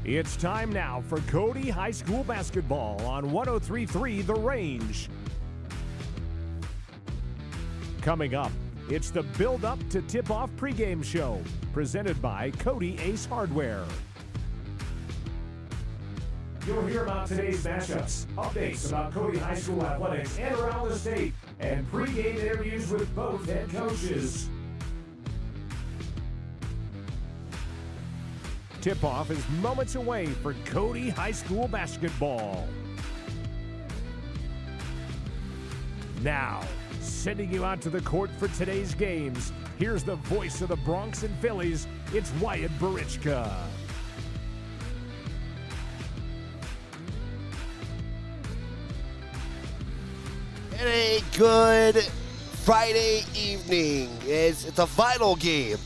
It's time now for Cody High School basketball on 103.3 The Range. Coming up, it's the build-up to tip-off pregame show, presented by Cody Ace Hardware. You'll hear about today's matchups, updates about Cody High School athletics and around the state, and pregame interviews with both head coaches. Tip-off is moments away for Cody High School basketball. Now, sending you out to the court for today's games, here's the voice of the Bronx and Phillies, it's Wyatt Barichka. And a good Friday evening. It's the final game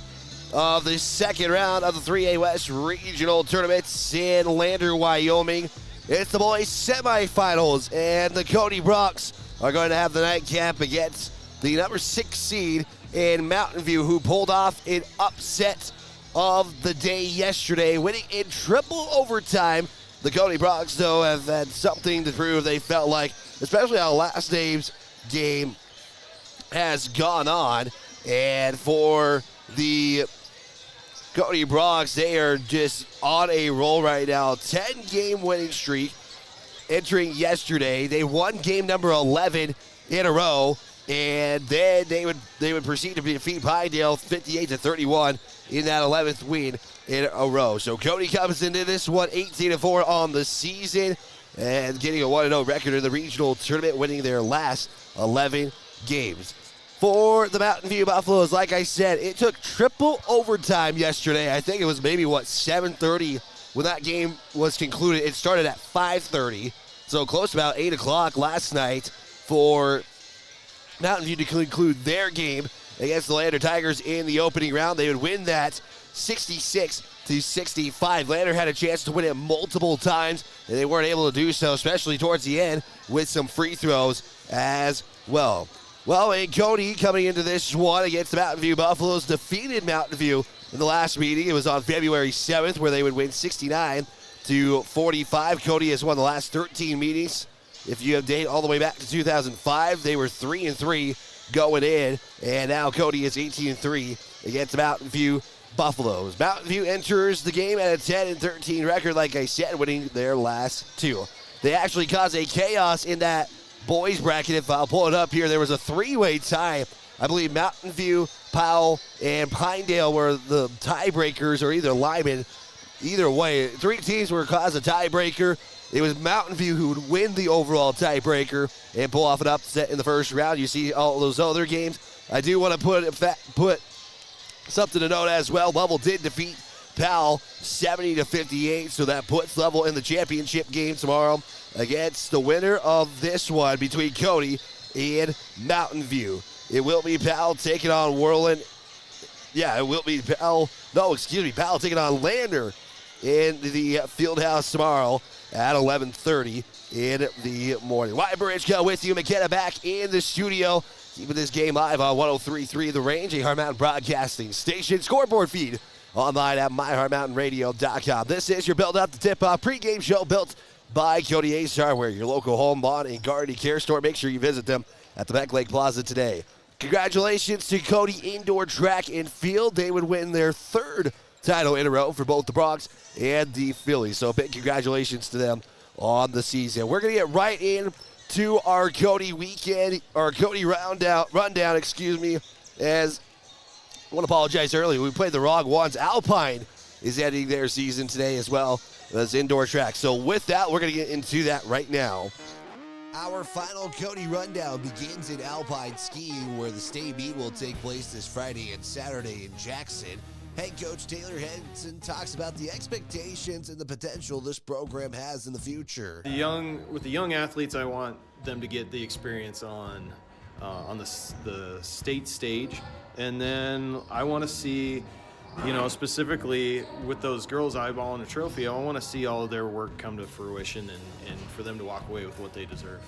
of the second round of the 3A West Regional Tournaments in Lander, Wyoming. It's the boys' semifinals, and the Cody Bronx are going to have the nightcap against the number 6 seed in Mountain View, who pulled off an upset of the day yesterday, winning in triple overtime. The Cody Bronx, though, have had something to prove. They felt like, especially how last name's game has gone on, and for the Cody Bronx, they are just on a roll right now. 10-game winning streak entering yesterday. They won game number 11 in a row, and then they would proceed to defeat Pinedale 58-31 in that 11th win in a row. So Cody comes into this one 18-4 on the season and getting a 1-0 record in the regional tournament, winning their last 11 games. For the Mountain View Buffaloes, like I said, it took triple overtime yesterday. I think it was maybe, 7:30 when that game was concluded. It started at 5:30, so close to about 8 o'clock last night for Mountain View to conclude their game against the Lander Tigers in the opening round. They would win that 66-65. Lander had a chance to win it multiple times, and they weren't able to do so, especially towards the end with some free throws as well. Well, and Cody coming into this one against the Mountain View Buffaloes defeated Mountain View in the last meeting. It was on February 7th where they would win 69-45. Cody has won the last 13 meetings. If you have date all the way back to 2005, they were 3-3 going in, and now Cody is 18-3 against the Mountain View Buffaloes. Mountain View enters the game at a 10-13 record, like I said, winning their last 2. They actually caused a chaos in that boys bracket. If I'll pull it up here, there was a 3-way tie. I believe Mountain View, Powell, and Pinedale were the tiebreakers, or either Lyman. Either way, 3 teams were caused a tiebreaker. It was Mountain View who would win the overall tiebreaker and pull off an upset in the first round. You see all those other games. I do want to put something to note as well. Lovell did defeat Powell 70-58, so that puts Lovell in the championship game tomorrow against the winner of this one between Cody and Mountain View. It will be Powell taking on Whirlin. Yeah, it will be Powell. No, excuse me, Powell taking on Lander in the field house tomorrow at 11:30 in the morning. Wyatt Barichka with you. McKenna back in the studio, keeping this game live on 103.3 The Range, a Heart Mountain Broadcasting Station. Scoreboard feed online at myheartmountainradio.com. This is your build-up to tip-off pregame show built by Cody Ace Hardware, your local home, lawn, and garden care store. Make sure you visit them at the Beck Lake Plaza today. Congratulations to Cody Indoor Track and Field. They would win their 3rd title in a row for both the Bronx and the Phillies. So big congratulations to them on the season. We're going to get right into our Cody weekend, or Cody rundown, as I want to apologize earlier. We played the wrong ones. Alpine is ending their season today as well as indoor track. So with that, we're going to get into that right now. Our final Cody rundown begins in Alpine Skiing, where the state meet will take place this Friday and Saturday in Jackson. Head coach Taylor Henson talks about the expectations and the potential this program has in the future. With the young athletes, I want them to get the experience on the state stage, and then I want to see, specifically with those girls eyeballing a trophy, I want to see all of their work come to fruition and for them to walk away with what they deserve.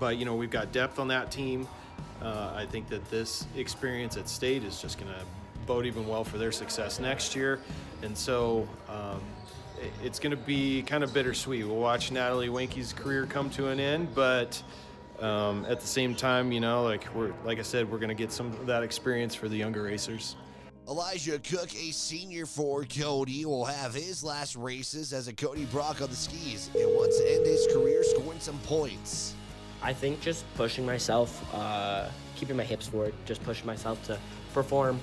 But, we've got depth on that team. I think that this experience at state is just going to bode even well for their success next year. And so it's going to be kind of bittersweet. We'll watch Natalie Winke's career come to an end, but at the same time, like I said, we're going to get some of that experience for the younger racers. Elijah Cook, a senior for Cody, will have his last races as a Cody Brock on the skis and wants to end his career scoring some points. I think just pushing myself, keeping my hips forward, just pushing myself to perform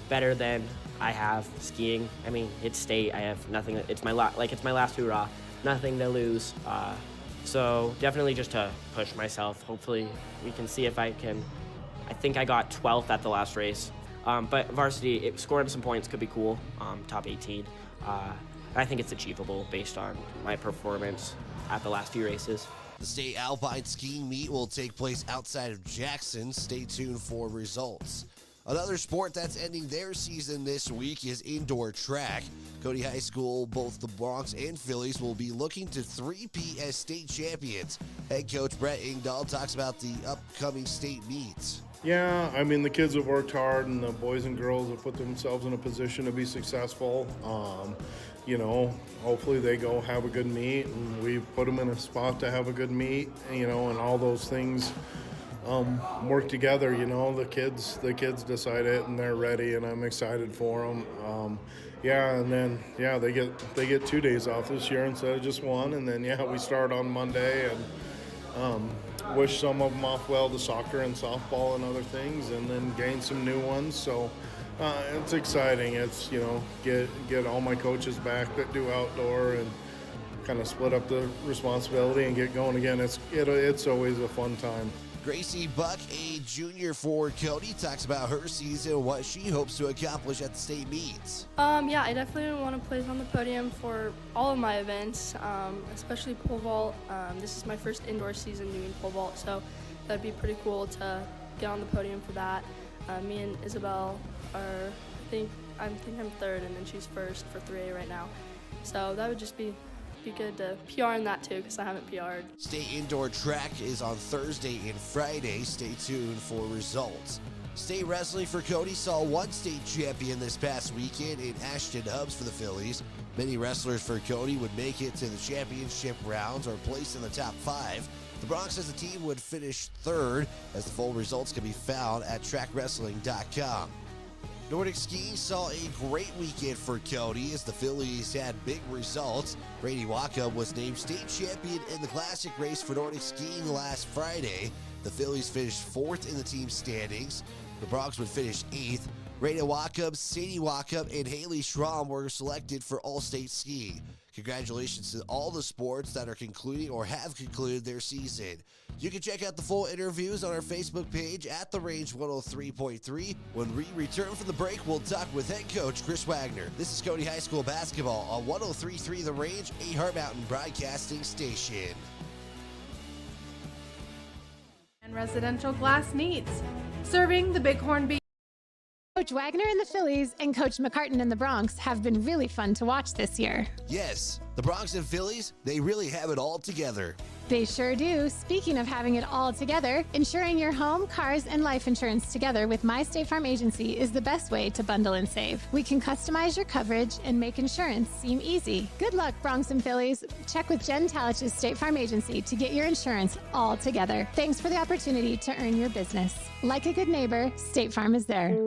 better than I have skiing. I mean, it's state. I have nothing. It's my last hoorah, nothing to lose. So definitely just to push myself. Hopefully we can see if I can. I think I got 12th at the last race. But varsity, scoring some points could be cool, top 18. I think it's achievable based on my performance at the last few races. The state alpine skiing meet will take place outside of Jackson. Stay tuned for results. Another sport that's ending their season this week is indoor track. Cody High School, both the Bronx and Phillies, will be looking to three-peat as state champions. Head coach Brett Ingdahl talks about the upcoming state meets. Yeah, I mean, the kids have worked hard, and the boys and girls have put themselves in a position to be successful. Hopefully they go have a good meet, and we put them in a spot to have a good meet, and all those things work together. The kids decide it, and they're ready, and I'm excited for them. They get 2 days off this year instead of just one, and then we start on Monday, and wish some of them off well to soccer and softball and other things, and then gain some new ones. So it's exciting. It's get all my coaches back that do outdoor and kind of split up the responsibility and get going again. It's always a fun time. Gracie Buck, a junior for Cody, talks about her season and what she hopes to accomplish at the state meets. I definitely want to place on the podium for all of my events, especially pole vault. This is my first indoor season doing pole vault, so that'd be pretty cool to get on the podium for that. Me and Isabel are, I think I'm third, and then she's first for 3A right now. So that would just be good to PR in that too, because I haven't PR'd. State indoor track is on Thursday and Friday. Stay tuned for results. State wrestling for Cody saw one state champion this past weekend in Ashton Hubbs for the Phillies. Many wrestlers for Cody would make it to the championship rounds or place in the top 5. The Bronx as a team would finish third, as the full results can be found at trackwrestling.com. Nordic skiing saw a great weekend for Cody as the Phillies had big results. Brady Wacom was named state champion in the classic race for Nordic skiing last Friday. The Phillies finished 4th in the team standings. The Bronx would finish 8th. Rada Wacom, Sadie Wacom, and Haley Schramm were selected for all-state skiing. Congratulations to all the sports that are concluding or have concluded their season. You can check out the full interviews on our Facebook page at The Range 103.3. When we return from the break, we'll talk with head coach Chris Wagner. This is Cody High School basketball on 103.3 The Range, a Heart Mountain broadcasting station. And residential glass needs, serving the Bighorn Beach. Coach Wagner and the Phillies and Coach McCartan and the Bronx have been really fun to watch this year. Yes, the Bronx and Phillies, they really have it all together. They sure do. Speaking of having it all together, insuring your home, cars, and life insurance together with My State Farm Agency is the best way to bundle and save. We can customize your coverage and make insurance seem easy. Good luck, Bronx and Phillies. Check with Jen Talich's State Farm Agency to get your insurance all together. Thanks for the opportunity to earn your business. Like a good neighbor, State Farm is there.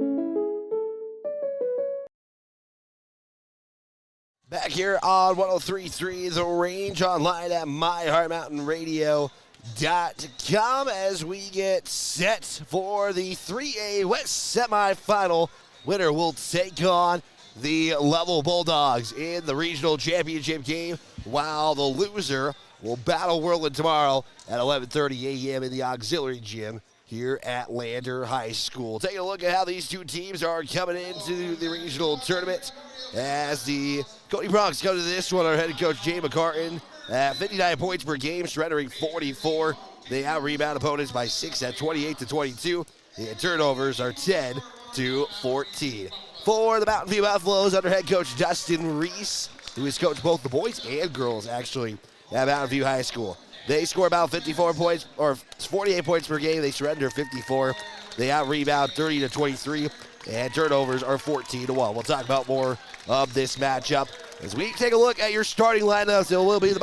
Back here on 103.3 The Range, online at myheartmountainradio.com as we get set for the 3A West semifinal. Winner will take on the Level Bulldogs in the regional championship game, while the loser will battle Whirlwind tomorrow at 11:30 a.m. in the auxiliary gym here at Lander High School. Take a look at how these two teams are coming into the regional tournament as the Cody Bronx go to this one. Our head coach Jay McCartan at 59 points per game, surrendering 44. They out-rebound opponents by 6 at 28-22. The turnovers are 10-14. For the Mountain View Buffaloes, under head coach Dustin Reese, who has coached both the boys and girls actually at Mountain View High School. They score about 54 points, or 48 points per game. They surrender 54. They out-rebound 30-23, and turnovers are 14-1. We'll talk about more of this matchup As we take a look at your starting lineups, it will be the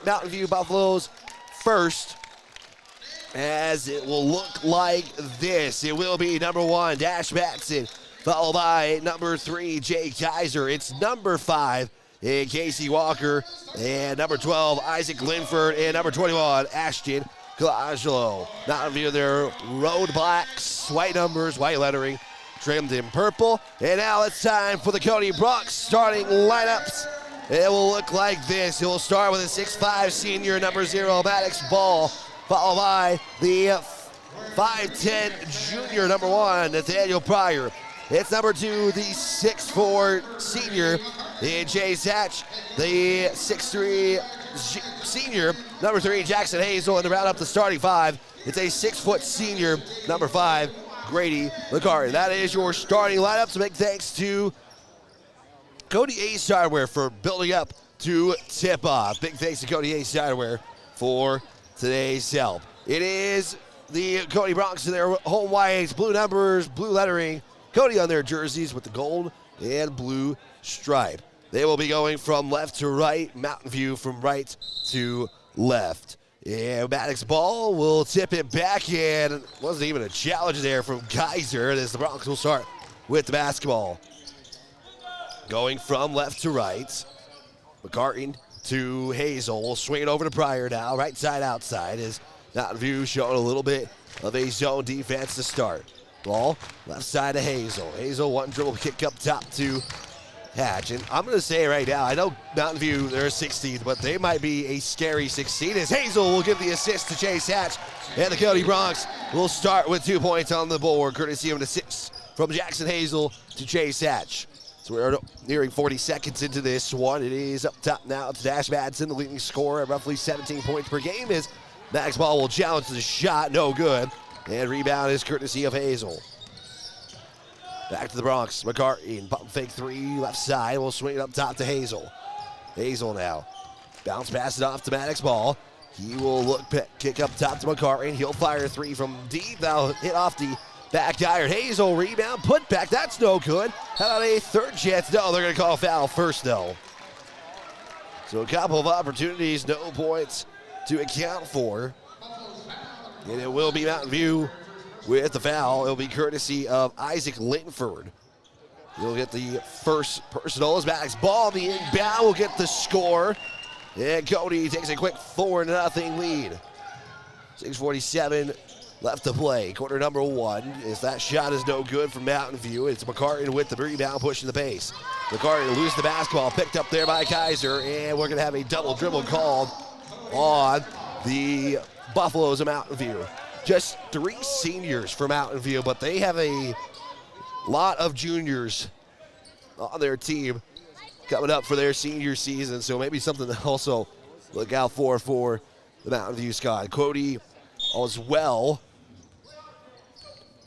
Mountain View Buffaloes first, as it will look like this. It will be number 1, Dash Batson, followed by number 3, Jake Kaiser. It's number 5, Casey Walker, and number 12, Isaac Linford, and number 21, Ashton Colangelo. Mountain View, their road blacks, white numbers, white lettering, trimmed in purple. And now it's time for the Cody Bronx starting lineups. It will look like this. It will start with a 6'5" senior, number 0, Maddox Ball, followed by the 5'10" junior, number 1, Nathaniel Pryor. It's number 2, the 6'4" senior, Chase Hatch. The 6'3" senior, number 3, Jackson Hazel. And to round up the starting 5, it's a 6' senior, number 5, Grady McCarty. That is your starting lineup. So big thanks to Cody Ace Hardware for building up to tip-off. Big thanks to Cody Ace Hardware for today's help. It is the Cody Bronx in their home whites, blue numbers, blue lettering, Cody on their jerseys with the gold and blue stripe. They will be going from left to right, Mountain View from right to left. And Maddox Ball will tip it back, and wasn't even a challenge there from Kaiser, as the Bronx will start with the basketball. Going from left to right, McCartan to Hazel. Will swing it over to Pryor now, right side outside, as Mountain View showing a little bit of a zone defense to start. Ball left side to Hazel. Hazel, one dribble kick up top to Hatch. And I'm going to say right now, I know Mountain View, they're 16th, but they might be a scary 16th, as Hazel will give the assist to Chase Hatch. And the Cody Bronx will start with 2 points on the board, courtesy of an assist from Jackson Hazel to Chase Hatch. So we're nearing 40 seconds into this one. It is up top now to Dash Madsen, the leading scorer at roughly 17 points per game, as Max Ball will challenge the shot, no good. And rebound is courtesy of Hazel. Back to the Bronx. McCarty, pump fake 3, left side. We'll swing it up top to Hazel. Hazel now. Bounce pass it off to Maddox Ball. He will kick up top to McCarty. He'll fire 3 from deep. That'll hit off the back iron. Hazel rebound, put back. That's no good. How about a third chance? No, they're going to call foul first, though. So a couple of opportunities, no points to account for. And it will be Mountain View with the foul. It'll be courtesy of Isaac Linford. He'll get the first personal as Maddox Ball. The inbound will get the score. And Cody takes a quick 4-0 lead. 6:47 left to play. Quarter number 1. As that shot is no good from Mountain View. It's McCartan with the rebound, pushing the pace. McCartan loses the basketball, picked up there by Kaiser. And we're going to have a double dribble called on the Buffaloes of Mountain View. Just 3 seniors for Mountain View, but they have a lot of juniors on their team coming up for their senior season, so maybe something to also look out for the Mountain View squad. Cody as well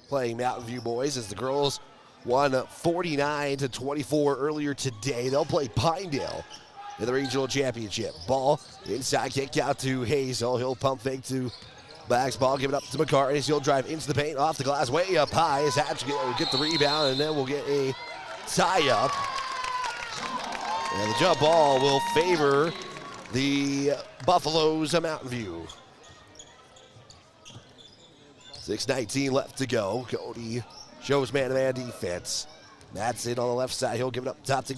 playing Mountain View boys, as the girls won 49-24 earlier today. They'll play Pinedale in the regional championship. Ball inside, kick out to Hazel. He'll pump fake to Max Ball, give it up to McCarty. He'll drive into the paint, off the glass, way up high. As Hatch will get the rebound, and then we'll get a tie-up. And the jump ball will favor the Buffaloes of Mountain View. 6:19 left to go. Cody shows man-to-man defense. Madsen on the left side. He'll give it up top to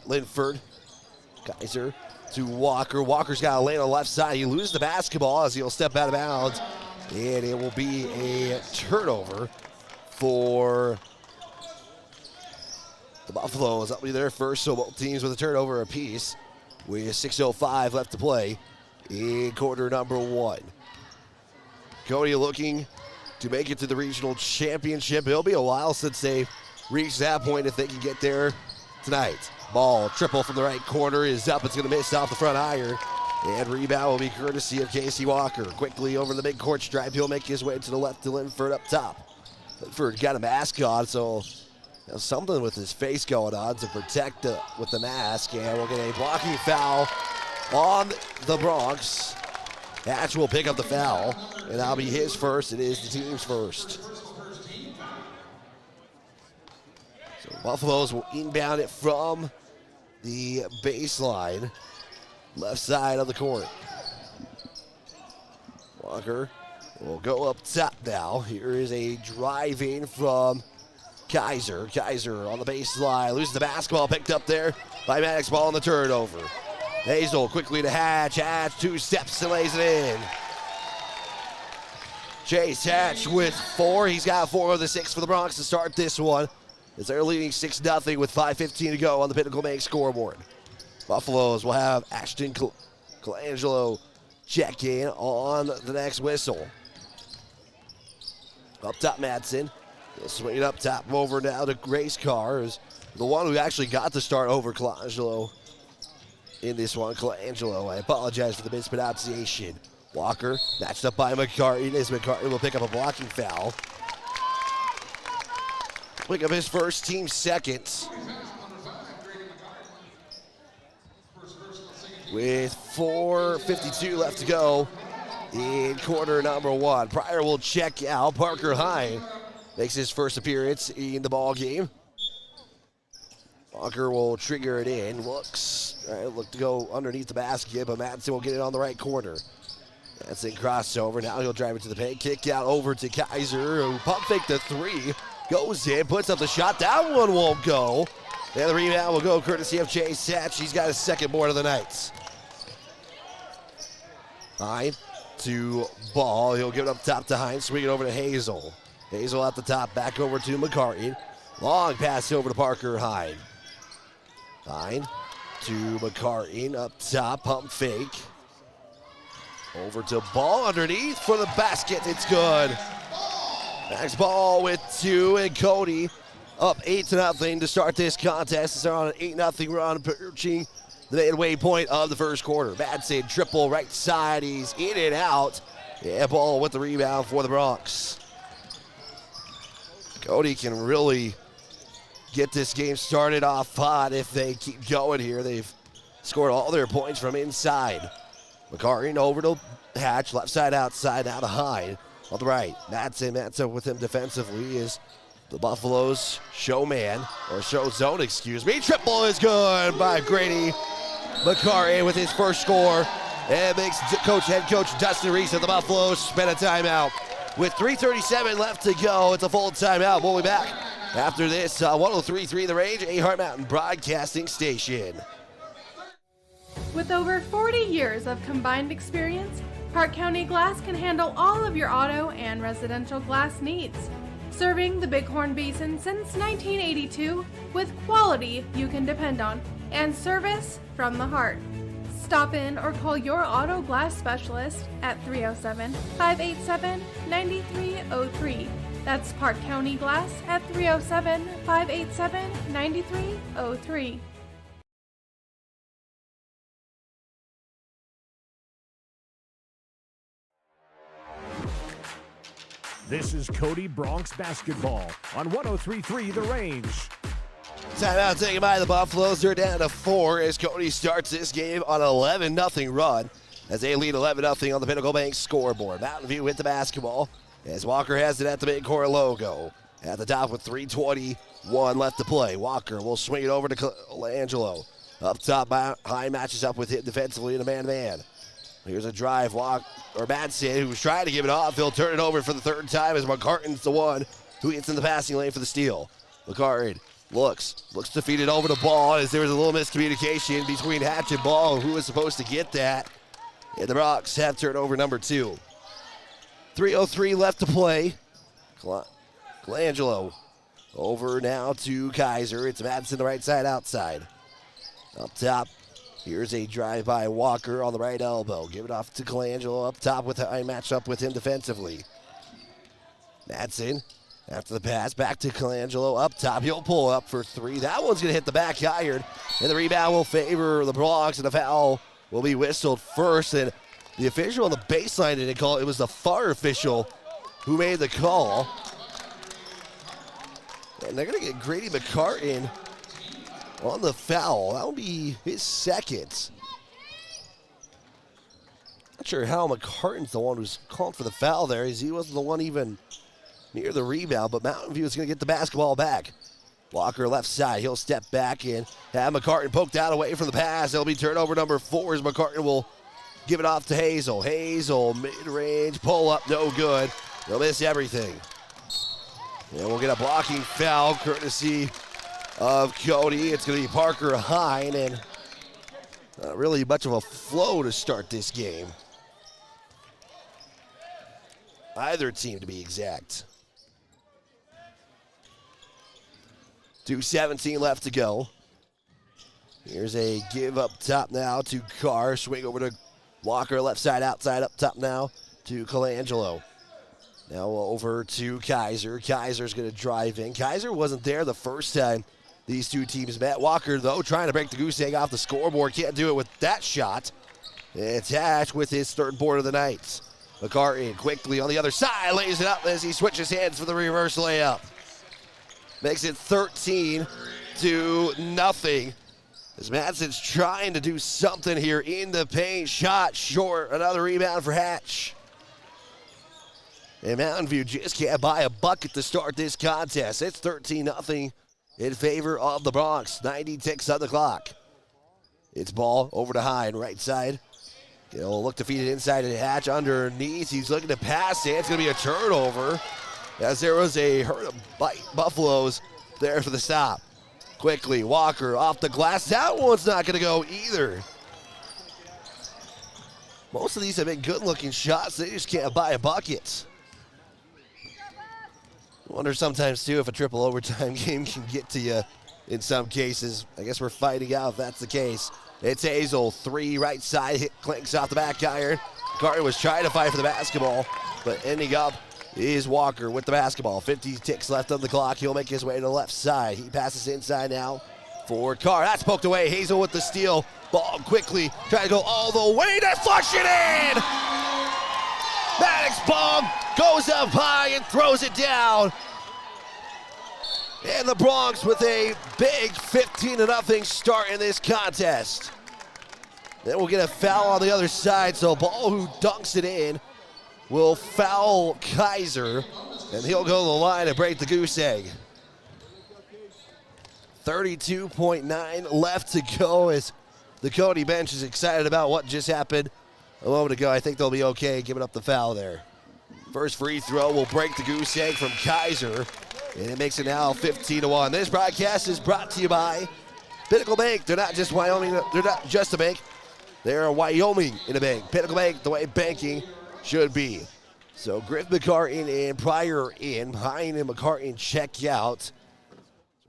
Linford. Kaiser to Walker. Walker's got to lay on the left side. He loses the basketball as he'll step out of bounds. And it will be a turnover for the Buffaloes. That'll be their first, so both teams with a turnover apiece. With 6:05 left to play in quarter number 1. Cody looking to make it to the regional championship. It'll be a while since they reached that point, if they can get there tonight. Ball, triple from the right corner is up. It's going to miss off the front iron. And rebound will be courtesy of Casey Walker. Quickly over the midcourt stripe. He'll make his way to the left to Linford up top. Linford got a mask on, so something with his face going on to protect with the mask. And we'll get a blocking foul on the Bronx. Hatch will pick up the foul, and that'll be his first. It is the team's first. So Buffaloes will inbound it from the baseline, left side of the court. Walker will go up top now. Here is a driving from Kaiser. Kaiser on the baseline, loses the basketball, picked up there by Maddox. Ball on the turnover. Hazel quickly to Hatch. Hatch 2 steps and lays it in. Chase Hatch with 4. He's got 4 of the 6 for the Bronx to start this one, as they're leading 6-0 with 5:15 to go on the Pinnacle Bank scoreboard. Buffaloes will have Ashton Colangelo check in on the next whistle. Up top, Madsen. He'll swing it up top over now to Grace Carr, who's the one who actually got the start over Colangelo in this one. Colangelo, I apologize for the mispronunciation. Walker matched up by McCarty, as McCarty will pick up a blocking foul. Pick up his first, team second. With 4:52 left to go in quarter number 1. Pryor will check out. Parker Hine makes his first appearance in the ball game. Walker will trigger it in. Looks, all right, look to go underneath the basket, but Madsen will get it on the right corner. Madsen crossover. Now he'll drive it to the paint. Kick out over to Kaiser, who pump fake the 3. Goes in, puts up the shot. That one won't go. And the rebound will go courtesy of Chase Hatch. He's got his second board of the night. Hine to Ball. He'll give it up top to Hine. Swing it over to Hazel. Hazel at the top. Back over to McCarty. Long pass over to Parker Hine. Hine to McCarty up top. Pump fake. Over to Ball underneath for the basket. It's good. Max Ball with 2, and Cody up 8-0 to start this contest. They're on an 8-0 run, approaching the midway point of the first quarter. Madsen triple right side. He's in and out. Yeah, Ball with the rebound for the Bronx. Cody can really get this game started off hot if they keep going here. They've scored all their points from inside. McCarty over to Hatch, left side outside, now to Hyde. On the right, Madsen with him defensively is the Buffaloes show zone, excuse me. Triple is good by Grady McCarty with his first score. And makes head coach Dustin Reese of the Buffaloes spend a timeout. With 3:37 left to go, it's a full timeout. We'll be back after this. 103.3 The Range, a Heart Mountain Broadcasting Station. With over 40 years of combined experience, Park County Glass can handle all of your auto and residential glass needs. Serving the Bighorn Basin since 1982 with quality you can depend on and service from the heart. Stop in or call your auto glass specialist at 307-587-9303. That's Park County Glass at 307-587-9303. This is Cody Bronx basketball on 103.3 The Range. Timeout taken by the Buffaloes. They're down to 4 as Cody starts this game on an 11-0 run as they lead 11-0 on the Pinnacle Bank scoreboard. Mountain View with the basketball as Walker has it at the midcourt logo. At the top with 3:21 left to play. Walker will swing it over to Colangelo. Up top, High matches up with him defensively in a man-to-man. Here's a drive, Madsen, who was trying to give it off. He'll turn it over for the third time as McCartan's the one who gets in the passing lane for the steal. McCartan looks to feed it over to Ball as there was a little miscommunication between Hatch and Ball, who was supposed to get that. And the Bronx have turnover number 2. 3:03 left to play. Colangelo over now to Kaiser. It's Madsen the right side outside. Up top. Here's a drive by Walker on the right elbow. Give it off to Colangelo up top with I match up with him defensively. Madsen after the pass back to Colangelo up top. He'll pull up for 3. That one's going to hit the back iron. And the rebound will favor the Bronx, and the foul will be whistled first. And the official on the baseline didn't call it. It was the far official who made the call. And they're going to get Grady McCartan on the foul. That will be his second. Not sure how McCartan's the one who's calling for the foul there, as he wasn't the one even near the rebound, but Mountain View is going to get the basketball back. Walker left side. He'll step back and have McCartan poked out away from the pass. It'll be turnover number 4 as McCartan will give it off to Hazel. Hazel, mid-range, pull up, no good. They'll miss everything. And we'll get a blocking foul courtesy of Cody. It's going to be Parker Hine, and not really much of a flow to start this game. Either team, to be exact. 2:17 left to go. Here's a give up top now to Carr. Swing over to Walker, left side, outside, up top now to Colangelo. Now over to Kaiser. Kaiser's going to drive in. Kaiser wasn't there the first time these two teams met. Walker, though, trying to break the goose egg off the scoreboard. Can't do it with that shot. It's Hatch with his third board of the night. McCartan quickly on the other side, lays it up as he switches hands for the reverse layup. Makes it 13-0. As Madsen's trying to do something here in the paint. Shot short. Another rebound for Hatch. And Mountain View just can't buy a bucket to start this contest. It's 13-0 in favor of the Bronx. 90 ticks on the clock. It's ball over to Hine, right side. He'll look to feed it inside to Hatch underneath. He's looking to pass it. It's going to be a turnover, as there was a herd of Buffaloes there for the stop. Quickly, Walker off the glass. That one's not going to go either. Most of these have been good-looking shots. They just can't buy a bucket. Wonder sometimes, too, if a triple overtime game can get to you in some cases. I guess we're fighting out if that's the case. It's Hazel, 3 right side, hit clinks off the back iron. Carter was trying to fight for the basketball, but ending up is Walker with the basketball. 50 ticks left on the clock. He'll make his way to the left side. He passes inside now for Carr. That's poked away. Hazel with the steal. Ball quickly, trying to go all the way to flush it in! Maddox ball goes up high and throws it down. And the Bronx with a big 15-0 start in this contest. Then we'll get a foul on the other side, so Ball, who dunks it in, will foul Kaiser, and he'll go to the line and break the goose egg. 32.9 left to go as the Cody bench is excited about what just happened a moment ago. I think they'll be okay giving up the foul there. First free throw will break the goose egg from Kaiser, and it makes it now 15-1. This broadcast is brought to you by Pinnacle Bank. They're not just Wyoming, they're not just a bank. They're Wyoming in a bank. Pinnacle Bank, the way banking should be. So Griff McCartan and Pryor in. Hine and McCartan check out.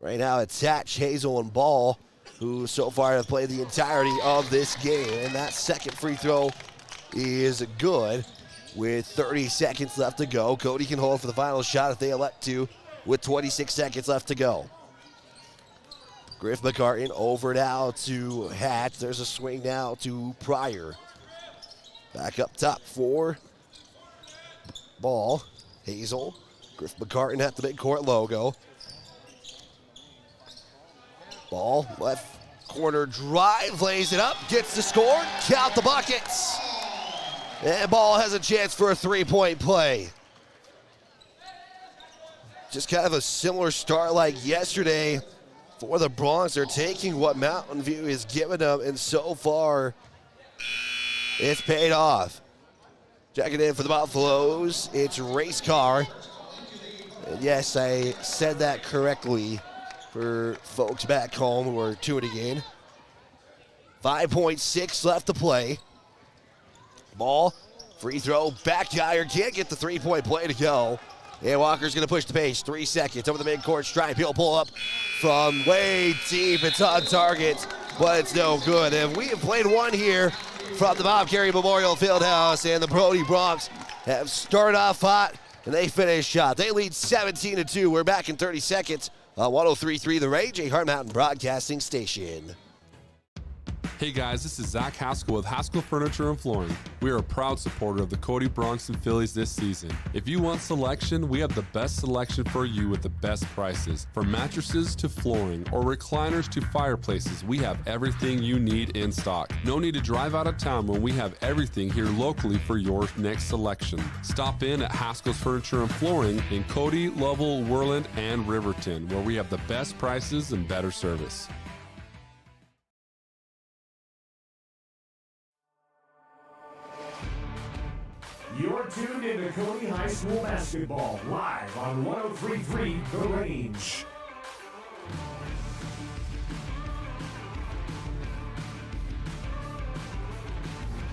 Right now it's Hatch, Hazel, and Ball, who so far have played the entirety of this game. And that second free throw is good with 30 seconds left to go. Cody can hold for the final shot if they elect to with 26 seconds left to go. Griff McCartan over now to Hatch. There's a swing now to Pryor. Back up top for Ball. Hazel. Griff McCartan at the midcourt logo. Ball, left corner drive, lays it up, gets the score, count the buckets. And Ball has a chance for a three-point play. Just kind of a similar start like yesterday for the Bronx. They're taking what Mountain View has given them, and so far, it's paid off. Checking in for the Buffaloes, it's Race Car. And yes, I said that correctly for folks back home who are tuning in. 5.6 left to play. Ball, free throw, back iron, can't get the three-point play to go. And Walker's going to push the pace. 3 seconds over the midcourt stripe. He'll pull up from way deep. It's on target, but it's no good. And we have played one here from the Bob Carey Memorial Fieldhouse, and the Brody Bronx have started off hot, and they finish shot. They lead 17-2. We're back in 30 seconds. 103.3 The Rage, a Hard Mountain Broadcasting Station. Hey guys, this is Zach Haskell with Haskell Furniture and Flooring. We are a proud supporter of the Cody Bronx and Phillies this season. If you want selection, we have the best selection for you with the best prices. From mattresses to flooring or recliners to fireplaces, we have everything you need in stock. No need to drive out of town when we have everything here locally for your next selection. Stop in at Haskell's Furniture and Flooring in Cody, Lovell, Worland, and Riverton, where we have the best prices and better service. You're tuned into Cody High School basketball, live on 103.3 The Range.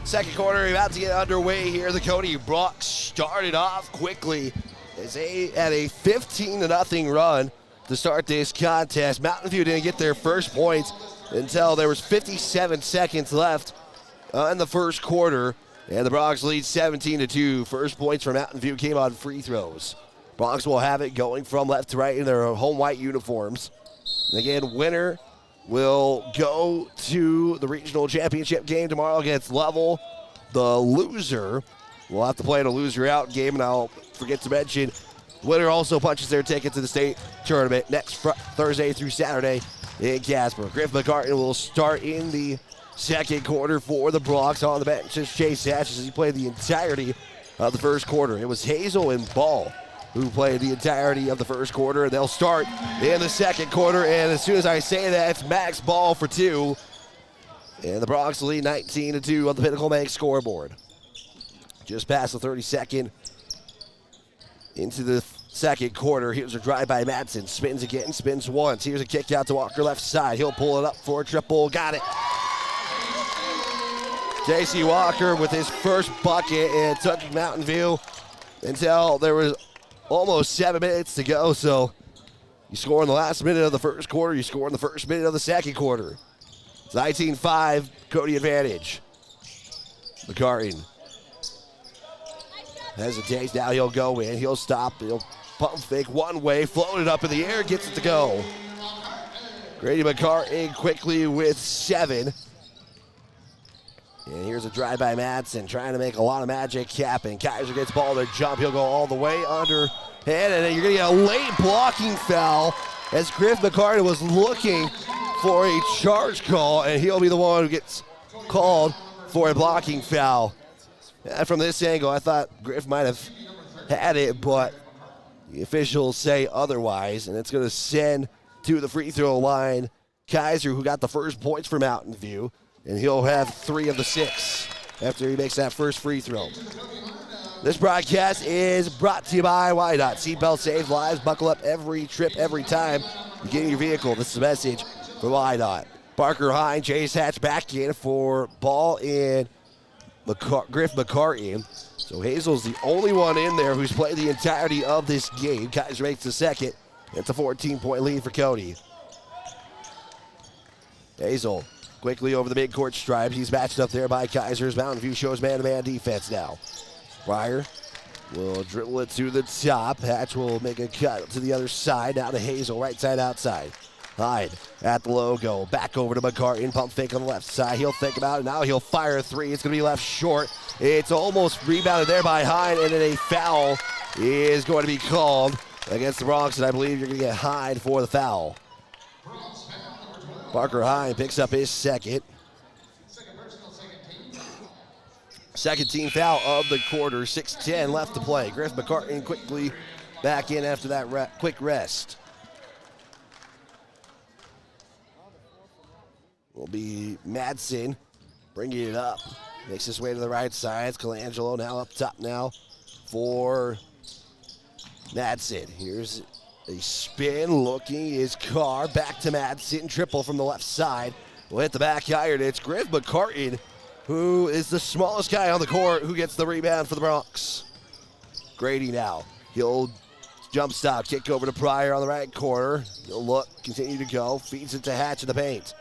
Second quarter about to get underway here. The Cody Bronx started off quickly as they had a 15-0 run to start this contest. Mountain View didn't get their first points until there was 57 seconds left in the first quarter. And the Bronx lead 17-2. First points for Mountain View came on free throws. Bronx will have it going from left to right in their home white uniforms. And again, winner will go to the regional championship game tomorrow against Lovell. The loser will have to play in a loser-out game, and I'll forget to mention, winner also punches their ticket to the state tournament next Thursday through Saturday in Casper. Griff McCartan will start in the second quarter for the Bronx. On the bench is Chase Hatch as he played the entirety of the first quarter. It was Hazel and Ball who played the entirety of the first quarter. They'll start in the second quarter, and as soon as I say that, it's Max Ball for two. And the Bronx lead 19-2 on the Pinnacle Bank scoreboard. Just past the 32nd into the second quarter. Here's a drive by Madsen. Spins again, spins once. Here's a kick out to Walker left side. He'll pull it up for a triple. Got it. J.C. Walker with his first bucket, and it took Mountain View until there was almost 7 minutes to go. So you score in the last minute of the first quarter, you score in the first minute of the second quarter. It's 19-5, Cody advantage. McCartan hesitates, now he'll go in, he'll stop, he'll pump fake one way, float it up in the air, gets it to go. Grady McCartan quickly with 7. And here's a drive by Madsen, trying to make a lot of magic happen. Kaiser gets ball to jump. He'll go all the way underhand, and then you're going to get a late blocking foul as Griff McCartan was looking for a charge call, and he'll be the one who gets called for a blocking foul. And from this angle, I thought Griff might have had it, but the officials say otherwise, and it's going to send to the free throw line Kaiser, who got the first points for Mountain View. And he'll have 3 of the 6 after he makes that first free throw. This broadcast is brought to you by YDOT. Seatbelt saves lives. Buckle up every trip, every time you get in your vehicle. This is a message from YDOT. Parker Hine, Chase Hatch back in for Ball in Griff McCartan. So Hazel's the only one in there who's played the entirety of this game. Kaiser makes the second. It's a 14-point lead for Cody. Hazel quickly over the midcourt stripe. He's matched up there by Kaiser's. Mountain View shows man-to-man defense now. Breyer will dribble it to the top. Hatch will make a cut to the other side. Now to Hazel, right side outside. Hyde at the logo. Back over to McCartan. Pump fake on the left side. He'll think about it. Now he'll fire a 3. It's going to be left short. It's almost rebounded there by Hyde, and then a foul is going to be called against the Bronx, and I believe you're going to get Hyde for the foul. Parker Hine picks up his second. Second team foul of the quarter. 6:10 left to play. Griff McCartan quickly back in after that quick rest. Will be Madsen bringing it up. Makes his way to the right side. It's Colangelo now up top now for Madsen. Here's a spin, looking his car, back to Madsen, triple from the left side. Will hit the back iron. It's Griff McCartan, who is the smallest guy on the court, who gets the rebound for the Bronx. Grady now. He'll jump stop, kick over to Pryor on the right corner. He'll look, continue to go, feeds it to Hatch in the paint.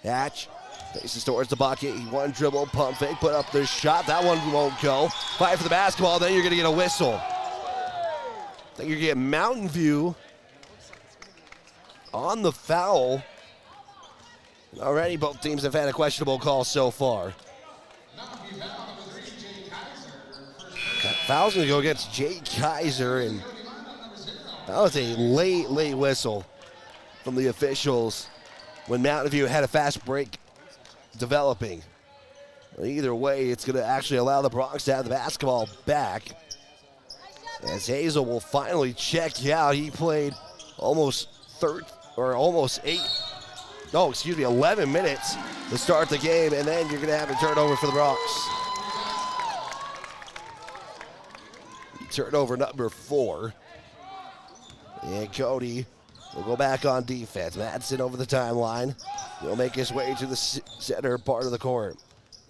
Hatch faces towards the bucket. He one dribble, pump fake, put up the shot. That one won't go. Fight for the basketball, then you're going to get a whistle. I think you're going to get Mountain View on the foul. Already, both teams have had a questionable call so far. Foul's going to go against Jay Kaiser, and that was a late whistle from the officials when Mountain View had a fast break developing. Either way, it's going to actually allow the Bronx to have the basketball back, as Hazel will finally check out. He played almost 11 minutes to start the game, and then you're going to have a turnover for the Bronx. Turnover number 4. And Cody will go back on defense. Madsen over the timeline. He'll make his way to the center part of the court.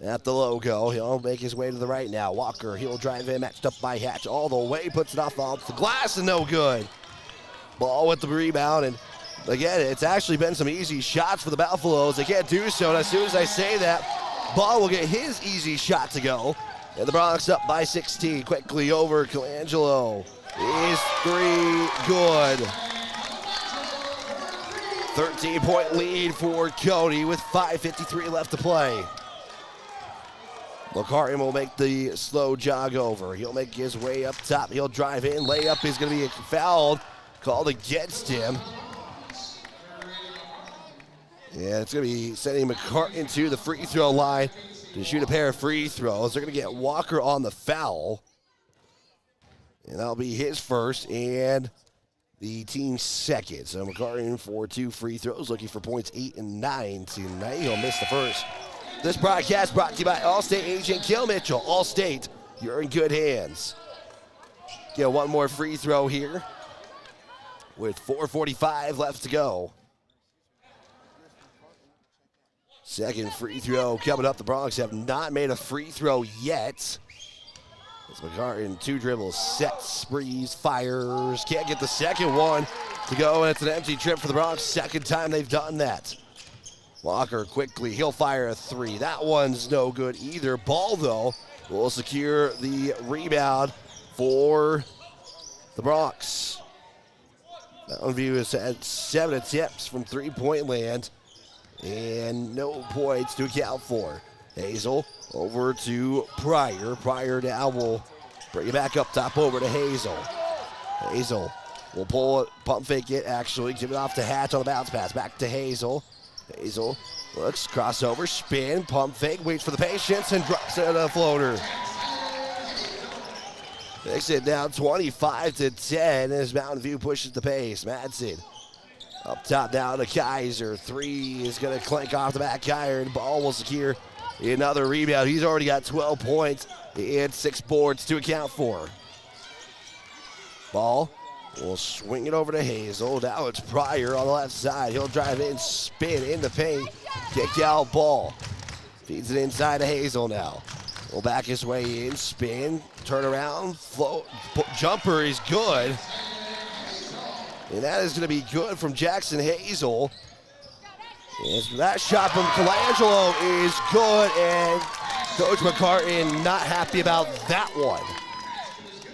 At the logo, he'll make his way to the right now. Walker, he'll drive in, matched up by Hatch all the way, puts it off the glass, and no good. Ball with the rebound, and again, it's actually been some easy shots for the Buffaloes. They can't do so, and as soon as I say that, Ball will get his easy shot to go. And the Bronx up by 16. Quickly over Colangelo. Is 3 good. 13-point lead for Cody with 5:53 left to play. McCartan will make the slow jog over. He'll make his way up top. He'll drive in. Layup is going to be fouled. Called against him. Yeah, it's going to be sending McCartan to the free throw line to shoot a pair of free throws. They're going to get Walker on the foul. And that'll be his first and the team's second. So McCartan for 2 free throws, looking for points 8 and 9 tonight. He'll miss the first. This broadcast brought to you by Allstate agent Gil Mitchell. Allstate, you're in good hands. Get one more free throw here with 4:45 left to go. Second free throw coming up. The Bronx have not made a free throw yet. As McCartan, 2 dribbles, sets, sprees, fires. Can't get the second one to go, and it's an empty trip for the Bronx. Second time they've done that. Walker quickly, he'll fire a 3. That one's no good either. Ball, though, will secure the rebound for the Bronx. Mountain View has had 7 attempts from three-point land and no points to account for. Hazel over to Pryor. Pryor now will bring it back up top over to Hazel. Hazel will pull it, pump fake it, actually. Give it off to Hatch on the bounce pass. Back to Hazel. Hazel looks, crossover, spin, pump fake, waits for the patience, and drops it on a floater. Makes it down 25-10 as Mountain View pushes the pace. Madsen up top down to Kaiser. 3 is going to clank off the back iron. Ball will secure another rebound. He's already got 12 points and 6 boards to account for. Ball will swing it over to Hazel. Now it's Pryor on the left side. He'll drive in, spin in the paint, kick out Ball. Feeds it inside to Hazel now. Will back his way in, spin, turn around, float, jumper is good. And that is going to be good from Jackson Hazel. And that shot from Colangelo is good, and Coach McCartan not happy about that one.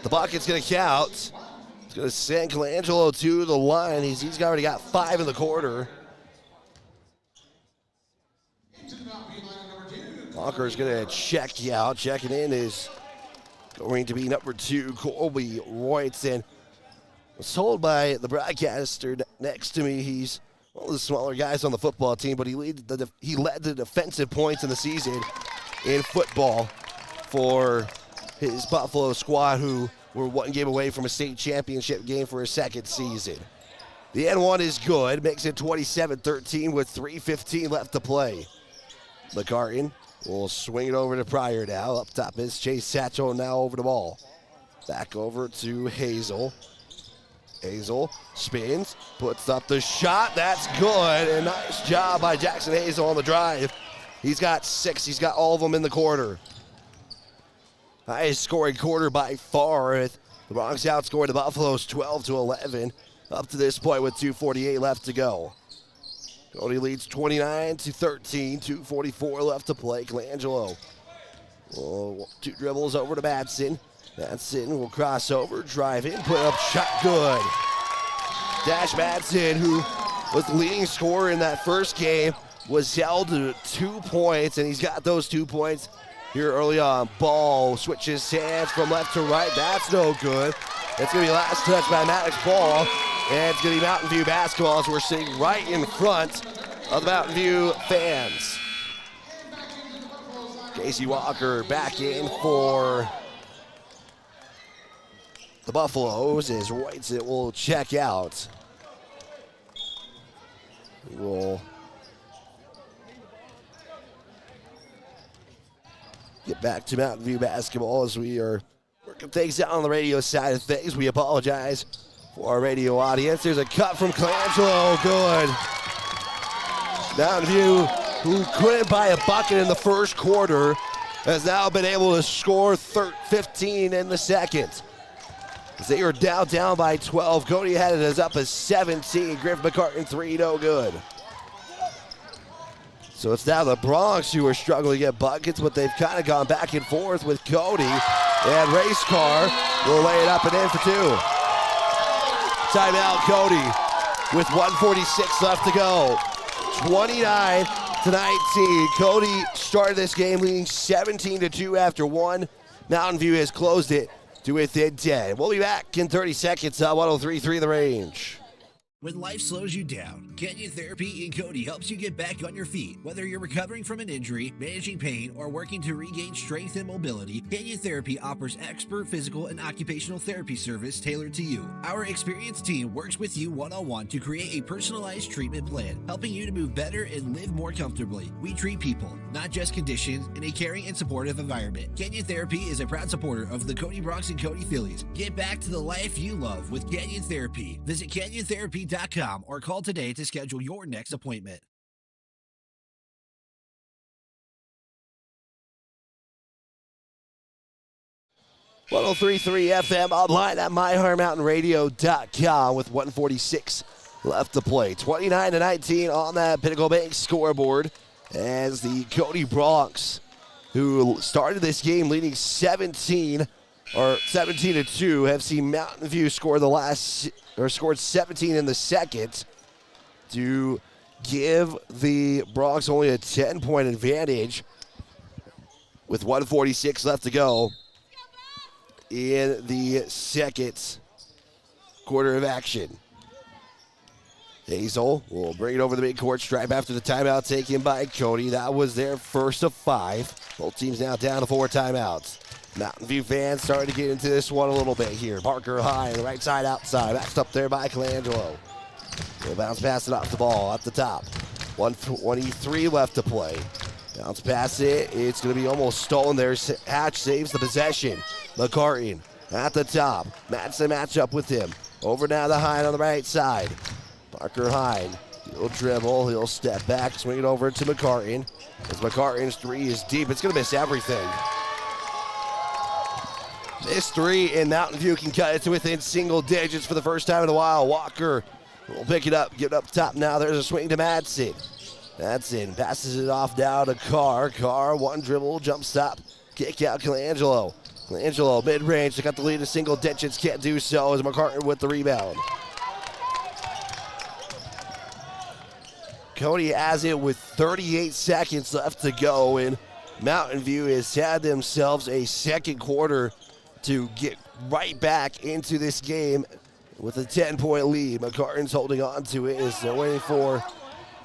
The bucket's going to count. It's going to send Colangelo to the line. He's already got 5 in the quarter. Walker's going to check out. Checking in is going to be number 2, Colby Royton. I was told by the broadcaster next to me he's one of the smaller guys on the football team, but he led the defensive points in the season in football for his Buffalo squad, who were 1 game away from a state championship game for his 2nd season. The N1 is good, makes it 27-13 with 3:15 left to play. McCartan will swing it over to Pryor now. Up top is Chase Satchel now over the ball. Back over to Hazel. Hazel spins, puts up the shot. That's good. And nice job by Jackson Hazel on the drive. He's got 6. He's got all of them in the quarter. Highest scoring quarter by far. The Bronx outscored the Buffaloes 12-11 up to this point with 2:48 left to go. Cody leads 29-13, 2:44 left to play. Colangelo. 2 dribbles over to Madsen. Madsen will cross over, drive in, put up shot, good. Dash Madsen, who was the leading scorer in that first game, was held to 2 points, and he's got those 2 points here early on. Ball switches hands from left to right. That's no good. It's going to be last touch by Maddox Ball, and it's going to be Mountain View basketball as we're sitting right in front of the Mountain View fans. Casey Walker back in for the Buffaloes as Royce will check out. We'll get back to Mountain View basketball as we are working things out on the radio side of things. We apologize for our radio audience. There's a cut from Colangelo. Good. Mountain View, who couldn't buy a bucket in the first quarter, has now been able to score 15 in the second. As they are down by 12. Cody had it as up as 17. Griff McCartan 3, no good. So it's now the Bronx who are struggling to get buckets, but they've kind of gone back and forth with Cody. And Race Car will lay it up and in for 2. Timeout Cody with 1:46 left to go. 29-19. Cody started this game leading 17-2 after 1. Mountain View has closed it to within 10. We'll be back in 30 seconds on 103.3 The Range. When life slows you down, Canyon Therapy in Cody helps you get back on your feet. Whether you're recovering from an injury, managing pain, or working to regain strength and mobility, Canyon Therapy offers expert physical and occupational therapy service tailored to you. Our experienced team works with you one-on-one to create a personalized treatment plan, helping you to move better and live more comfortably. We treat people, not just conditions, in a caring and supportive environment. Canyon Therapy is a proud supporter of the Cody Bronx and Cody Phillies. Get back to the life you love with Canyon Therapy. Visit CanyonTherapy.com or call today to schedule your next appointment. .103.3 FM online at myheartmountainradio.com with 1:46 left to play. 29-19 on that Pinnacle Bank scoreboard as the Cody Bronx, who started this game leading 17-2, have seen Mountain View scored 17 in the second to give the Bronx only a 10-point advantage with 1:46 left to go in the second quarter of action. Hazel will bring it over the midcourt stripe after the timeout taken by Cody. That was their first of 5. Both teams now down to 4 timeouts. Mountain View fans starting to get into this one a little bit here. Parker high on the right side outside. Maxed up there by Colangelo. He'll bounce pass it off the ball at the top. 1:23 left to play. Bounce pass it. It's going to be almost stolen there. Hatch saves the possession. McCartan at the top. Madsen match up with him. Over now to Hine on the right side. Parker Hine. He'll dribble. He'll step back. Swing it over to McCartan. As McCartan's 3 is deep. It's going to miss everything. This 3 in Mountain View can cut it to within single digits for the first time in a while. Walker will pick it up, get it up top now. There's a swing to Madsen. Madsen passes it off now to Carr. Carr, one dribble, jump stop, kick out Colangelo. Colangelo, mid-range, they got the lead to single digits, can't do so as McCartan with the rebound. Cody has it with 38 seconds left to go, and Mountain View has had themselves a second quarter to get right back into this game with a 10-point lead. McCartan's holding on to it as they're waiting for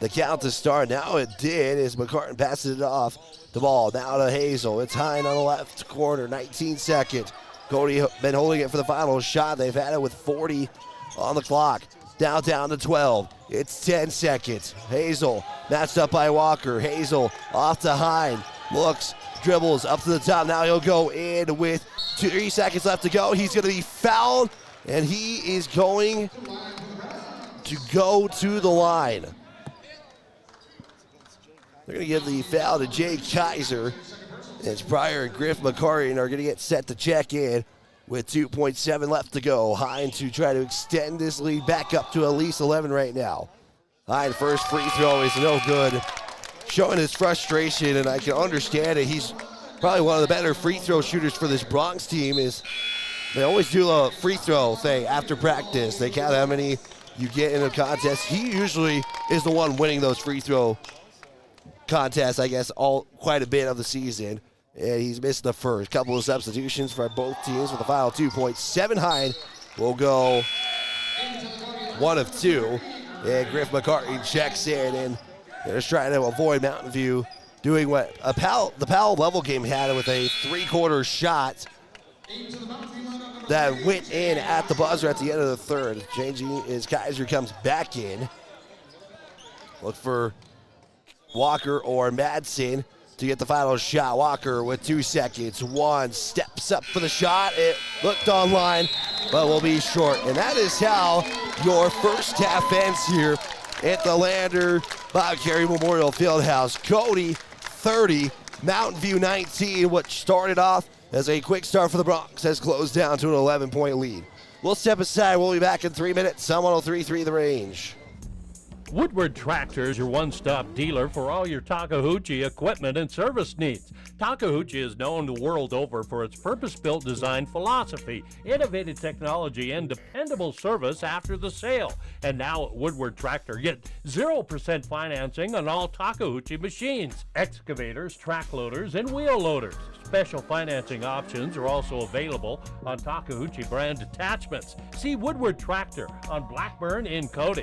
the count to start. Now it did as McCartan passes it off the ball. Now to Hazel. It's Hine on the left corner, 19 seconds. Cody been holding it for the final shot. They've had it with 40 on the clock. Down to 12. It's 10 seconds. Hazel matched up by Walker. Hazel off to Hine. Looks, dribbles up to the top. Now he'll go in with 3 seconds left to go. He's going to be fouled, and he is going to go to the line. They're going to give the foul to Jay Kaiser. As Pryor and Griff McCartan are going to get set to check in with 2.7 left to go. Hine to try to extend this lead back up to at least 11 right now. Hine first free throw is no good. Showing his frustration, and I can understand it. He's probably one of the better free throw shooters for this Bronx team. Is they always do a free throw thing after practice. They count how many you get in a contest. He usually is the one winning those free throw contest, I guess, quite a bit of the season. And he's missed the first. Couple of substitutions for both teams with the final 2 points. 7 Hine will go 1 of 2. And Griff McCartney checks in, and they're just trying to avoid Mountain View doing what the Powell level game had with a 3-quarter shot that went in at the buzzer at the end of the third. Changing is Kaiser comes back in. Look for Walker or Madsen to get the final shot. Walker with 2 seconds. 1 steps up for the shot. It looked online, but will be short. And that is how your first half ends here at the Lander Bob Carey Memorial Fieldhouse. Cody 30, Mountain View 19, which started off as a quick start for the Bronx, has closed down to an 11-point lead. We'll step aside. We'll be back in 3 minutes. On 103.3 The Range. Woodward Tractor is your one-stop dealer for all your Takahauchi equipment and service needs. Takahauchi is known the world over for its purpose-built design philosophy, innovative technology, and dependable service after the sale. And now at Woodward Tractor, get 0% financing on all Takahauchi machines, excavators, track loaders, and wheel loaders. Special financing options are also available on Takahauchi brand attachments. See Woodward Tractor on Blackburn in Cody.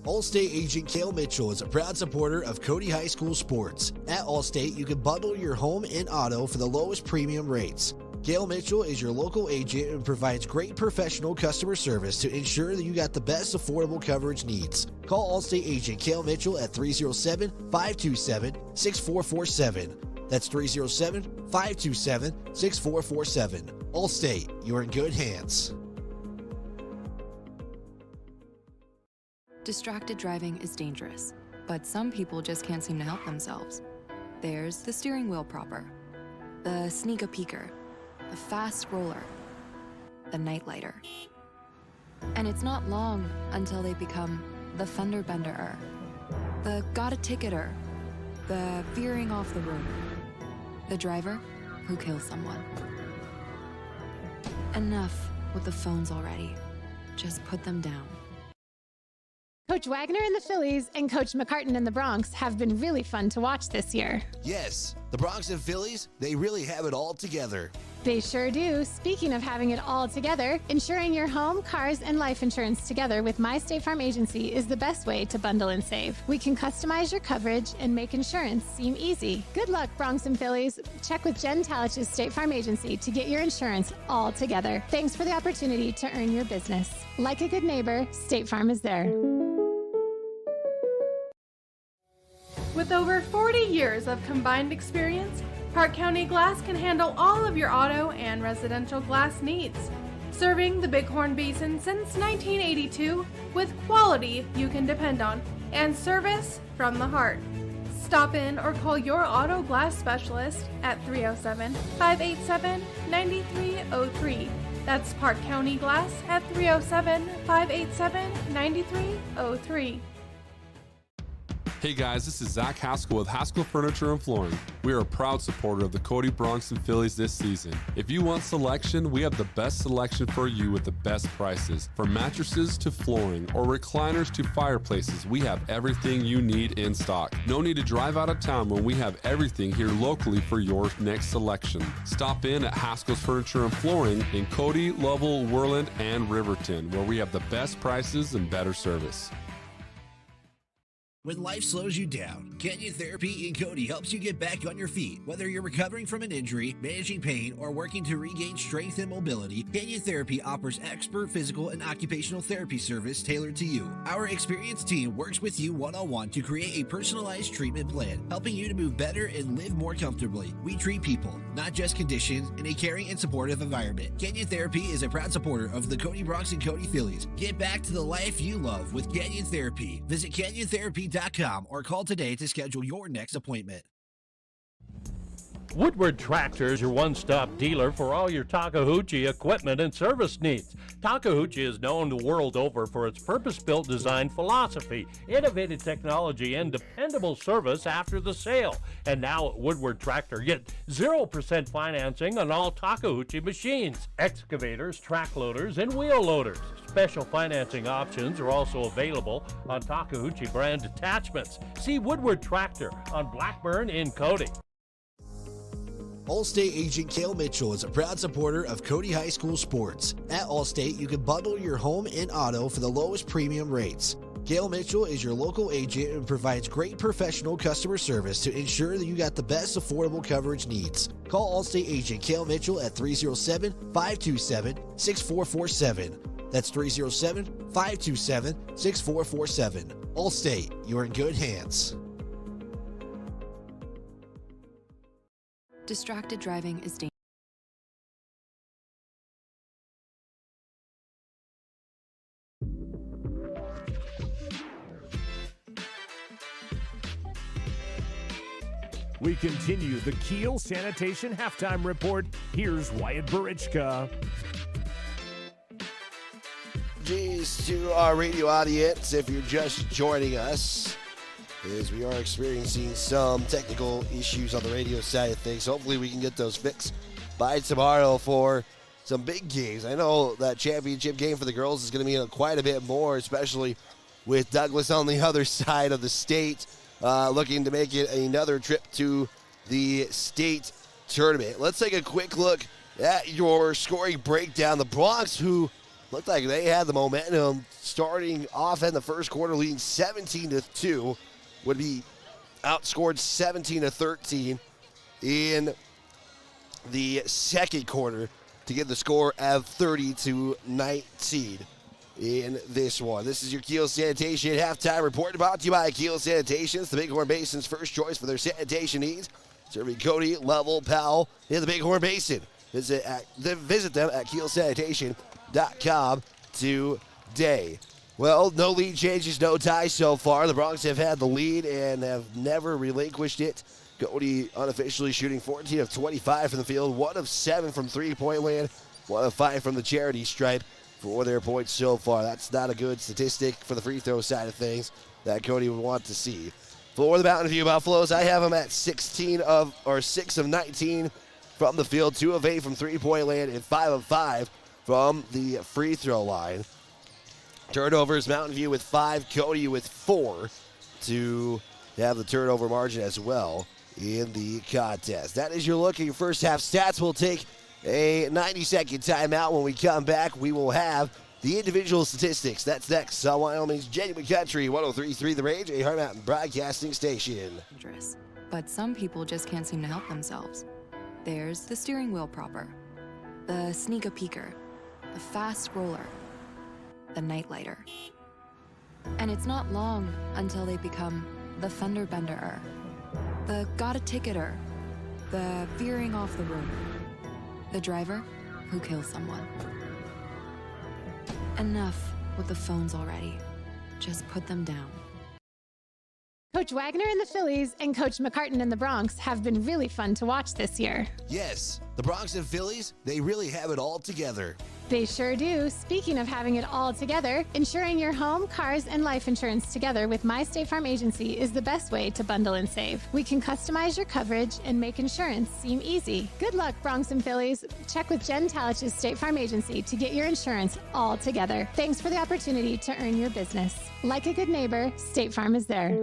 Allstate agent Cale Mitchell is a proud supporter of Cody High School sports. At Allstate, you can bundle your home and auto for the lowest premium rates. Cale Mitchell is your local agent and provides great professional customer service to ensure that you got the best affordable coverage needs. Call Allstate agent Cale Mitchell at 307-527-6447. That's 307-527-6447. Allstate, you're in good hands. Distracted driving is dangerous, but some people just can't seem to help themselves. There's the steering wheel propper, the sneak-a-peeker, the fast roller, the night-lighter. And it's not long until they become the fender-bender-er, the got-a-ticketer, the veering off the road, the driver who kills someone. Enough with the phones already. Just put them down. Coach Wagner and the Phillies and Coach McCartan and the Bronx have been really fun to watch this year. Yes, the Bronx and Phillies, they really have it all together. They sure do. Speaking of having it all together, insuring your home, cars, and life insurance together with My State Farm Agency is the best way to bundle and save. We can customize your coverage and make insurance seem easy. Good luck, Bronx and Phillies. Check with Jen Talich's State Farm Agency to get your insurance all together. Thanks for the opportunity to earn your business. Like a good neighbor, State Farm is there. With over 40 years of combined experience, Park County Glass can handle all of your auto and residential glass needs. Serving the Bighorn Basin since 1982 with quality you can depend on and service from the heart. Stop in or call your auto glass specialist at 307-587-9303. That's Park County Glass at 307-587-9303. Hey guys, this is Zach Haskell with Haskell Furniture and Flooring. We are a proud supporter of the Cody Bronx and Phillies this season. If you want selection, we have the best selection for you with the best prices. From mattresses to flooring or recliners to fireplaces, we have everything you need in stock. No need to drive out of town when we have everything here locally for your next selection. Stop in at Haskell's Furniture and Flooring in Cody, Lovell, Worland, and Riverton, where we have the best prices and better service. When life slows you down, Canyon Therapy in Cody helps you get back on your feet. Whether you're recovering from an injury, managing pain, or working to regain strength and mobility, Canyon Therapy offers expert physical and occupational therapy service tailored to you. Our experienced team works with you one-on-one to create a personalized treatment plan, helping you to move better and live more comfortably. We treat people, not just conditions, in a caring and supportive environment. Canyon Therapy is a proud supporter of the Cody Bronx and Cody Phillies. Get back to the life you love with Canyon Therapy. Visit CanyonTherapy.com or call today to schedule your next appointment. Woodward Tractor is your one-stop dealer for all your Takahauchi equipment and service needs. Takahauchi is known the world over for its purpose-built design philosophy, innovative technology, and dependable service after the sale. And now at Woodward Tractor, get 0% financing on all Takahauchi machines, excavators, track loaders, and wheel loaders. Special financing options are also available on Takahauchi brand attachments. See Woodward Tractor on Blackburn in Cody. Allstate agent Cale Mitchell is a proud supporter of Cody High School sports. At Allstate, you can bundle your home and auto for the lowest premium rates. Cale Mitchell is your local agent and provides great professional customer service to ensure that you got the best affordable coverage needs. Call Allstate agent Cale Mitchell at 307-527-6447. That's 307-527-6447. Allstate, you're in good hands. Distracted driving is dangerous. We continue the Kiel Sanitation Halftime Report. Here's Wyatt Barichka. Geez, to our radio audience, if you're just joining us, as we are experiencing some technical issues on the radio side of things. Hopefully we can get those fixed by tomorrow for some big games. I know that championship game for the girls is going to be quite a bit more, especially with Douglas on the other side of the state, looking to make it another trip to the state tournament. Let's take a quick look at your scoring breakdown. The Bronx, who looked like they had the momentum starting off in the first quarter, leading 17-2, would be outscored 17-13 in the second quarter to get the score of 30-19 in this one. This is your Kiel Sanitation Halftime Report, brought to you by Kiel Sanitation. It's the Bighorn Basin's first choice for their sanitation needs. Serving Cody, Level, Powell in the Bighorn Basin. Visit them at kielsanitation.com today. Well, no lead changes, no ties so far. The Bronx have had the lead and have never relinquished it. Cody unofficially shooting 14 of 25 from the field, 1 of 7 from three-point land, 1 of 5 from the charity stripe for their points so far. That's not a good statistic for the free throw side of things that Cody would want to see. For the Mountain View Buffaloes, I have them at 6 of 19 from the field, 2 of 8 from three-point land, and 5 of 5 from the free throw line. Turnovers, Mountain View with 5, Cody with 4 to have the turnover margin as well in the contest. That is your look at your first half stats. We'll take a 90-second timeout. When we come back, we will have the individual statistics. That's next on Wyoming's Genuine Country, 103.3 The Range, a Hard Mountain broadcasting station. But some people just can't seem to help themselves. There's the steering wheel propper, the sneak a peeker, the fast roller, the nightlighter. And it's not long until they become the fender benderer, the got a ticketer, the veering off the road, the driver who kills someone. Enough with the phones already. Just put them down. Coach Wagner and the Phillies and Coach McCartan and the Bronx have been really fun to watch this year. Yes, the Bronx and Phillies, they really have it all together. They sure do. Speaking of having it all together, insuring your home, cars, and life insurance together with My State Farm Agency is the best way to bundle and save. We can customize your coverage and make insurance seem easy. Good luck, Bronx and Phillies. Check with Jen Talich's State Farm Agency to get your insurance all together. Thanks for the opportunity to earn your business. Like a good neighbor, State Farm is there.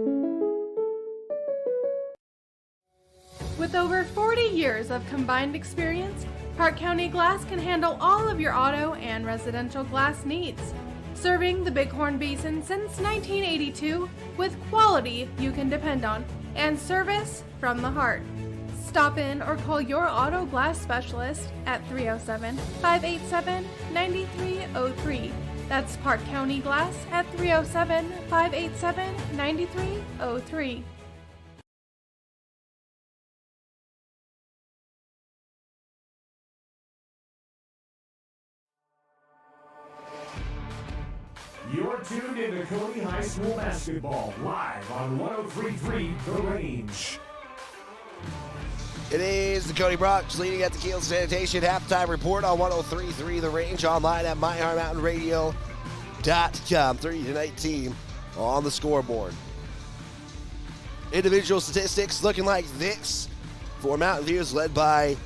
With over 40 years of combined experience, Park County Glass can handle all of your auto and residential glass needs. Serving the Bighorn Basin since 1982 with quality you can depend on and service from the heart. Stop in or call your auto glass specialist at 307-587-9303. That's Park County Glass at 307-587-9303. You're tuned into Cody High School basketball live on 103.3 The Range. It is the Cody Bronx leading at the Kiel Sanitation halftime report on 103.3 The Range, online at myheartmountainradio.com. 30-19 on the scoreboard. Individual statistics looking like this for Mountain View is led by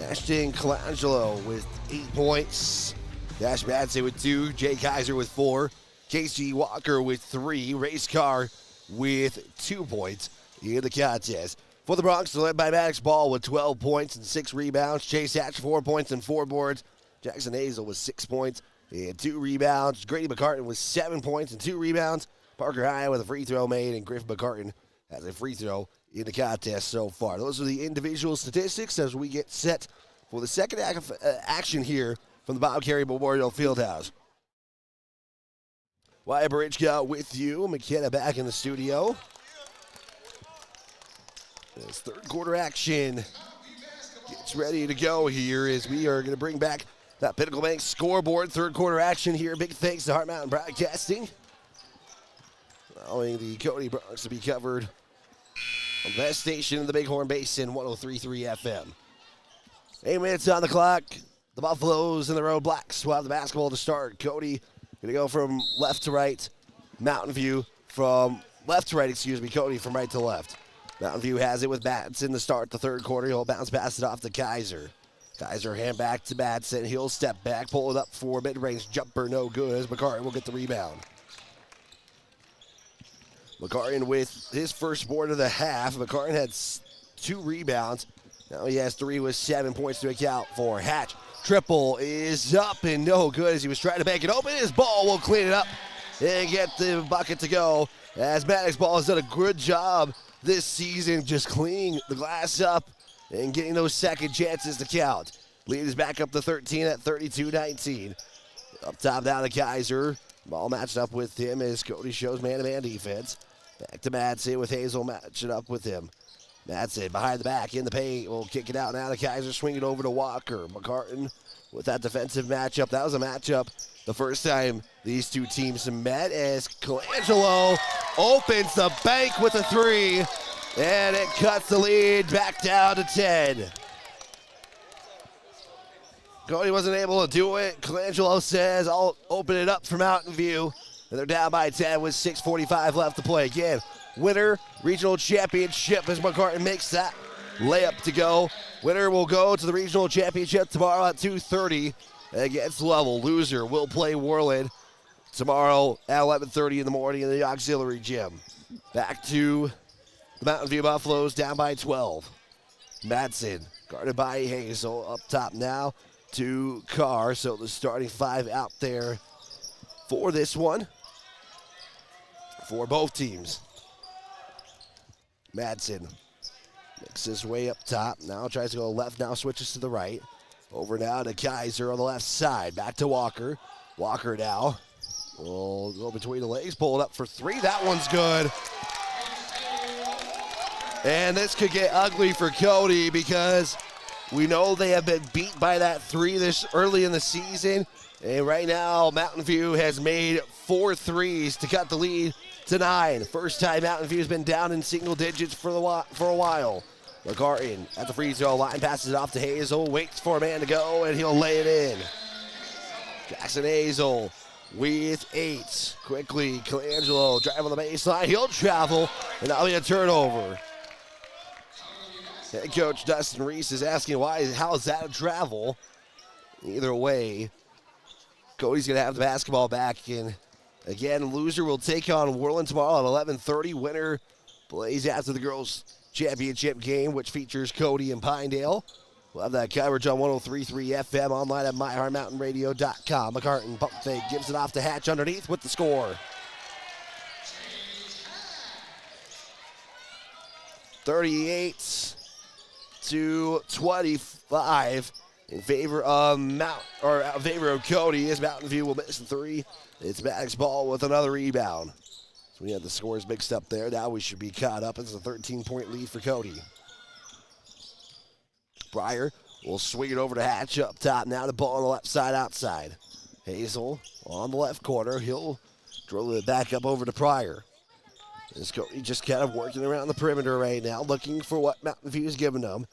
Ashton Colangelo with 8 points. Dash Madsen with 2. Jay Kaiser with 4. Casey Walker with 3. Race Carr with 2 points in the contest. For the Bronx, they're led by Maddox Ball with 12 points and 6 rebounds. Chase Hatch, 4 points and 4 boards. Jackson Hazel with 6 points and 2 rebounds. Grady McCartan with 7 points and 2 rebounds. Parker High with a free throw made, and Griff McCartan has a free throw in the contest so far. Those are the individual statistics as we get set for the second action here from the Bob Carey Memorial Fieldhouse. Wyatt Barichka with you. McKenna back in the studio. This third quarter action gets ready to go here as we are going to bring back that Pinnacle Bank scoreboard. Third quarter action here. Big thanks to Heart Mountain Broadcasting, allowing the Cody Bronx to be covered on the best station in the Bighorn Basin, 103.3 FM. 8 minutes on the clock. The Buffaloes and the Road Blacks will have the basketball to start. Cody going to go from left to right. Mountain View from left to right, Cody from right to left. Mountain View has it with Madsen to start the third quarter. He'll bounce pass it off to Kaiser. Kaiser hand back to Madsen. He'll step back, pull it up for mid-range jumper, no good, as McCartan will get the rebound. McCartan with his first board of the half. McCartan had 2 rebounds. Now he has 3 with 7 points to account for. Hatch, triple is up and no good as he was trying to bank it open. His ball will clean it up and get the bucket to go, as Maddox Ball has done a good job this season just cleaning the glass up and getting those second chances to count. Lead is back up to 13 at 32-19. Up top down to Kaiser. Ball matched up with him as Cody shows man-to-man defense. Back to Madsen with Hazel matching up with him. Madsen behind the back in the paint. Will kick it out now to Kaiser. Swing it over to Walker. McCartan with that defensive matchup. That was a matchup the first time these two teams met, as Colangelo opens the bank with a 3, and it cuts the lead back down to 10. Cody wasn't able to do it. Colangelo says, I'll open it up for Mountain View. And they're down by 10 with 6:45 left to play. Again, winner, regional championship, as McCartan makes that layup to go. Winner will go to the regional championship tomorrow at 2:30 against Level. Loser will play Worland tomorrow at 11:30 in the morning in the auxiliary gym. Back to the Mountain View Buffaloes, down by 12. Madsen guarded by Hazel. Up top now to Carr. So the starting 5 out there for this one for both teams. Madsen makes his way up top. Now tries to go left, now switches to the right. Over now to Kaiser on the left side. Back to Walker. Walker now will go between the legs, pull it up for 3. That one's good. And this could get ugly for Cody, because we know they have been beat by that 3 this early in the season. And right now, Mountain View has made 4 threes to cut the lead to 9. First time Mountain View's been down in single digits for a while. McCartan at the free throw line, passes it off to Hazel, waits for a man to go, and he'll lay it in. Jackson Hazel with 8. Quickly, Colangelo driving the baseline. He'll travel, and that'll be a turnover. Head coach Dustin Reese is asking how is that a travel? Either way, Cody's going to have the basketball back. And again, loser will take on Worland tomorrow at 11:30. Winner plays after the girls' championship game, which features Cody and Pinedale. We'll have that coverage on 103.3 FM, online at myheartmountainradio.com. McCartan pump fake, gives it off to Hatch underneath with the score. 38-25 in favor of Cody, as Mountain View will miss the 3. It's Maddox Ball with another rebound. So we had the scores mixed up there. Now we should be caught up. It's a 13-point lead for Cody. Breyer will swing it over to Hatch up top. Now the ball on the left side outside. Hazel on the left corner. He'll dribble it back up over to Pryor. Cody just kind of working around the perimeter right now, looking for what Mountain View is giving them.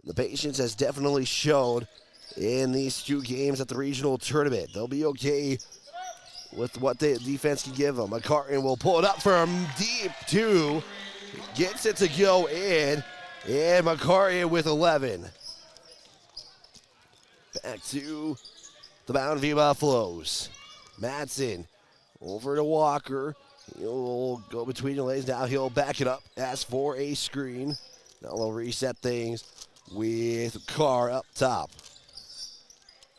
The patience has definitely shown in these 2 games at the regional tournament. They'll be okay with what the defense can give them. McCartan will pull it up from deep 2. Gets it to go in. And McCartan with 11. Back to the Mountain View Buffaloes. Madsen over to Walker. He'll go between the lanes. Now he'll back it up. Ask for a screen. Now they'll reset things with Carr up top.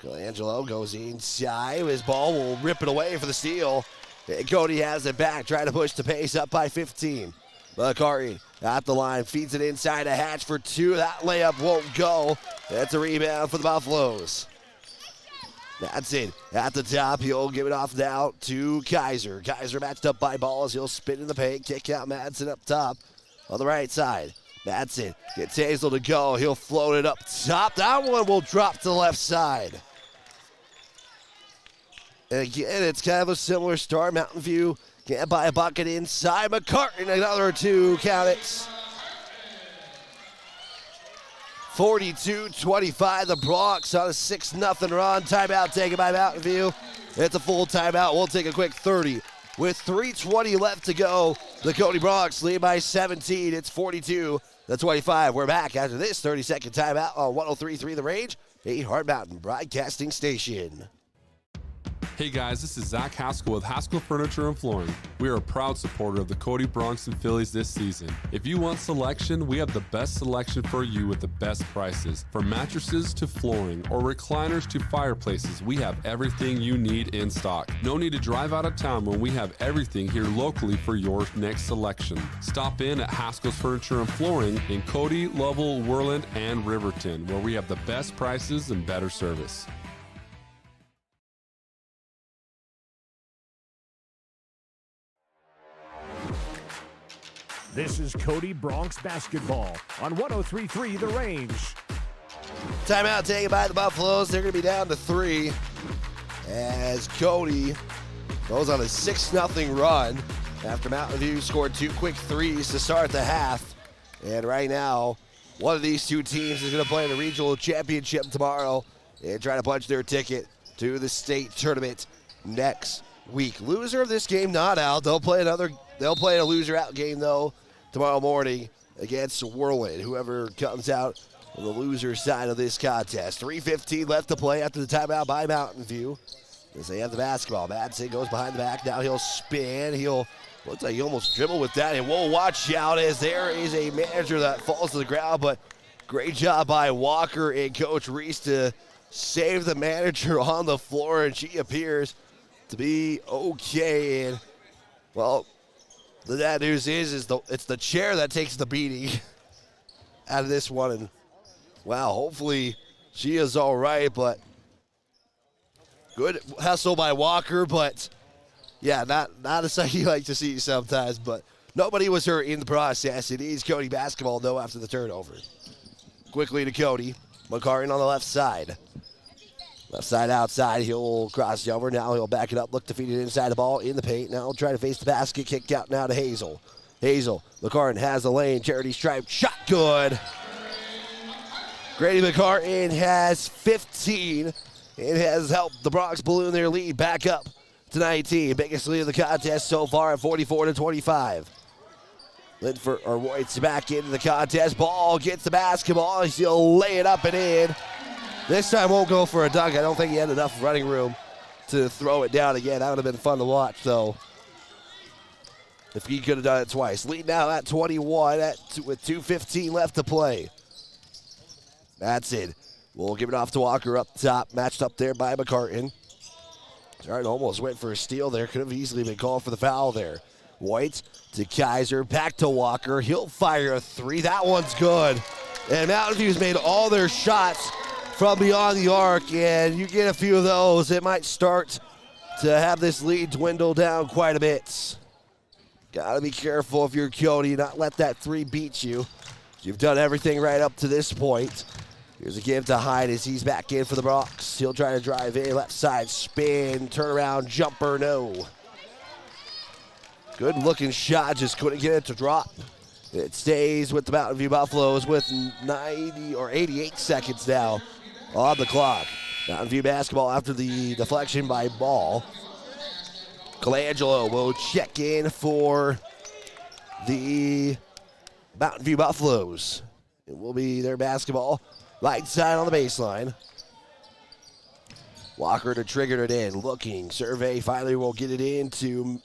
Colangelo goes inside. His ball will rip it away for the steal. And Cody has it back, trying to push the pace up by 15. McCarty at the line, feeds it inside a Hatch for 2. That layup won't go. That's a rebound for the Buffaloes. That's it. At the top, he'll give it off now to Kaiser. Kaiser matched up by balls. He'll spin in the paint, kick out Madsen up top on the right side. Madsen gets Hazel to go. He'll float it up top. That one will drop to the left side. And again, it's kind of a similar start. Mountain View can't buy a bucket inside. McCartan, another 2, count it. 42-25, the Bronx on a 6-0 run. Timeout taken by Mountain View. It's a full timeout. We'll take a quick 30. With 3:20 left to go, the Cody Bronx lead by 17. It's 42-25. We're back after this 30-second timeout on 103.3 The Range, a Hard Mountain Broadcasting Station. Hey guys, this is Zach Haskell with Haskell Furniture and Flooring. We are a proud supporter of the Cody Bronx and Phillies this season. If you want selection, we have the best selection for you with the best prices. From mattresses to flooring or recliners to fireplaces, we have everything you need in stock. No need to drive out of town when we have everything here locally for your next selection. Stop in at Haskell's Furniture and Flooring in Cody, Lovell, Worland, and Riverton, where we have the best prices and better service. This is Cody Bronx basketball on 103.3 The Range. Timeout taken by the Buffaloes. They're going to be down to 3 as Cody goes on a 6-0 run after Mountain View scored 2 quick threes to start the half. And right now, one of these 2 teams is going to play in the regional championship tomorrow and try to punch their ticket to the state tournament next week. Loser of this game not out. They'll play a loser out game though tomorrow morning against Worland, whoever comes out on the loser side of this contest. 3:15 left to play after the timeout by Mountain View as they have the basketball. Madsen goes behind the back. Now he'll spin. Looks like he almost dribbled with that. And whoa, watch out as there is a manager that falls to the ground. But great job by Walker and Coach Reese to save the manager on the floor. And she appears to be okay. And, well, the bad news is it's the chair that takes the beating out of this one. And, wow, hopefully she is all right. But good hustle by Walker. But, yeah, not a sight you like to see sometimes. But nobody was hurt in the process. It is Cody basketball, though, after the turnover. Quickly to Cody. McCartan on the left side. Left side outside, he'll cross it over. Now he'll back it up, look to feed it inside the ball in the paint. Now he'll try to face the basket, kicked out now to Hazel. McCartan has the lane, charity stripe, shot good. Grady McCartan has 15. It has helped the Bronx balloon their lead back up to 19. Biggest lead of the contest so far at 44-25. Roy's back into the contest. Ball gets the basketball. He'll lay it up and in. This time won't go for a dunk. I don't think he had enough running room to throw it down again. That would have been fun to watch, though, if he could have done it twice. Lead now at 21 with 2:15 left to play. That's it. We'll give it off to Walker up top. Matched up there by McCartan. Jarden almost went for a steal there. Could have easily been called for the foul there. White to Kaiser. Back to Walker. He'll fire a 3. That one's good. And Mountain View's made all their shots from beyond the arc, and you get a few of those, it might start to have this lead dwindle down quite a bit. Got to be careful if you're Cody, not let that 3 beat you. You've done everything right up to this point. Here's a give to Hyde as he's back in for the Bronx. He'll try to drive in, left side spin, turnaround jumper, no. Good looking shot, just couldn't get it to drop. It stays with the Mountain View Buffaloes with 90 or 88 seconds now on the clock. Mountain View basketball after the deflection by Ball. Colangelo will check in for the Mountain View Buffaloes. It will be their basketball right side on the baseline. Walker to trigger it in, looking. Survey finally will get it into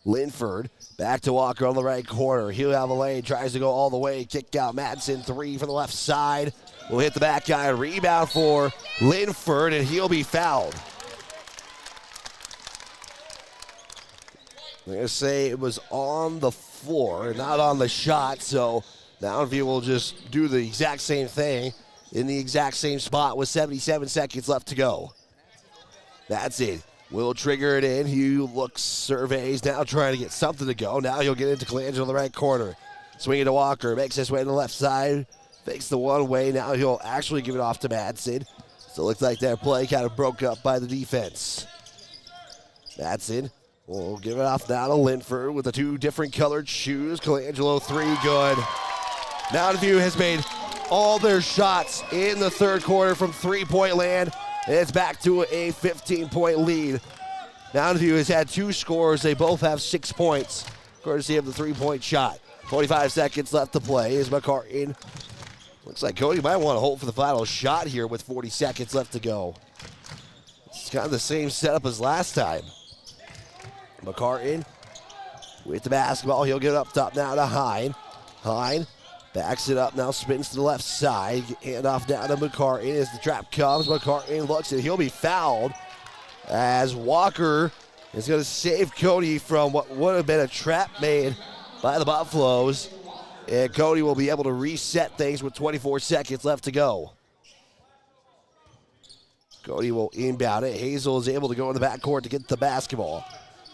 Linford. Back to Walker on the right corner. He'll have a lane, tries to go all the way. Kick out Madsen, 3 from the left side. Will hit the back guy. Rebound for Linford, and he'll be fouled. I'm going to say it was on the floor, not on the shot, so Mountain View will just do the exact same thing in the exact same spot with 77 seconds left to go. That's it. Will trigger it in. He looks, surveys, now trying to get something to go. Now he'll get into Colangelo on the right corner. Swing it to Walker, makes his way to the left side. Fakes the one way. Now he'll actually give it off to Madsen. So it looks like that play kind of broke up by the defense. Madsen will give it off now to Linford with the 2 different colored shoes. Colangelo, 3, good. Mountain View has made all their shots in the third quarter from three-point land. And it's back to a 15-point lead. Mountain View has had 2 scores. They both have 6 points, courtesy of the 3-point shot. 25 seconds left to play as McCartan. Looks like Cody might want to hold for the final shot here with 40 seconds left to go. It's kind of the same setup as last time. McCartan with the basketball. He'll get it up top now to Hine. Hine backs it up now, spins to the left side. Hand off down to McCartan as the trap comes. McCartan looks and he'll be fouled as Walker is going to save Cody from what would have been a trap made by the Buffaloes. And Cody will be able to reset things with 24 seconds left to go. Cody will inbound it. Hazel is able to go in the backcourt to get the basketball.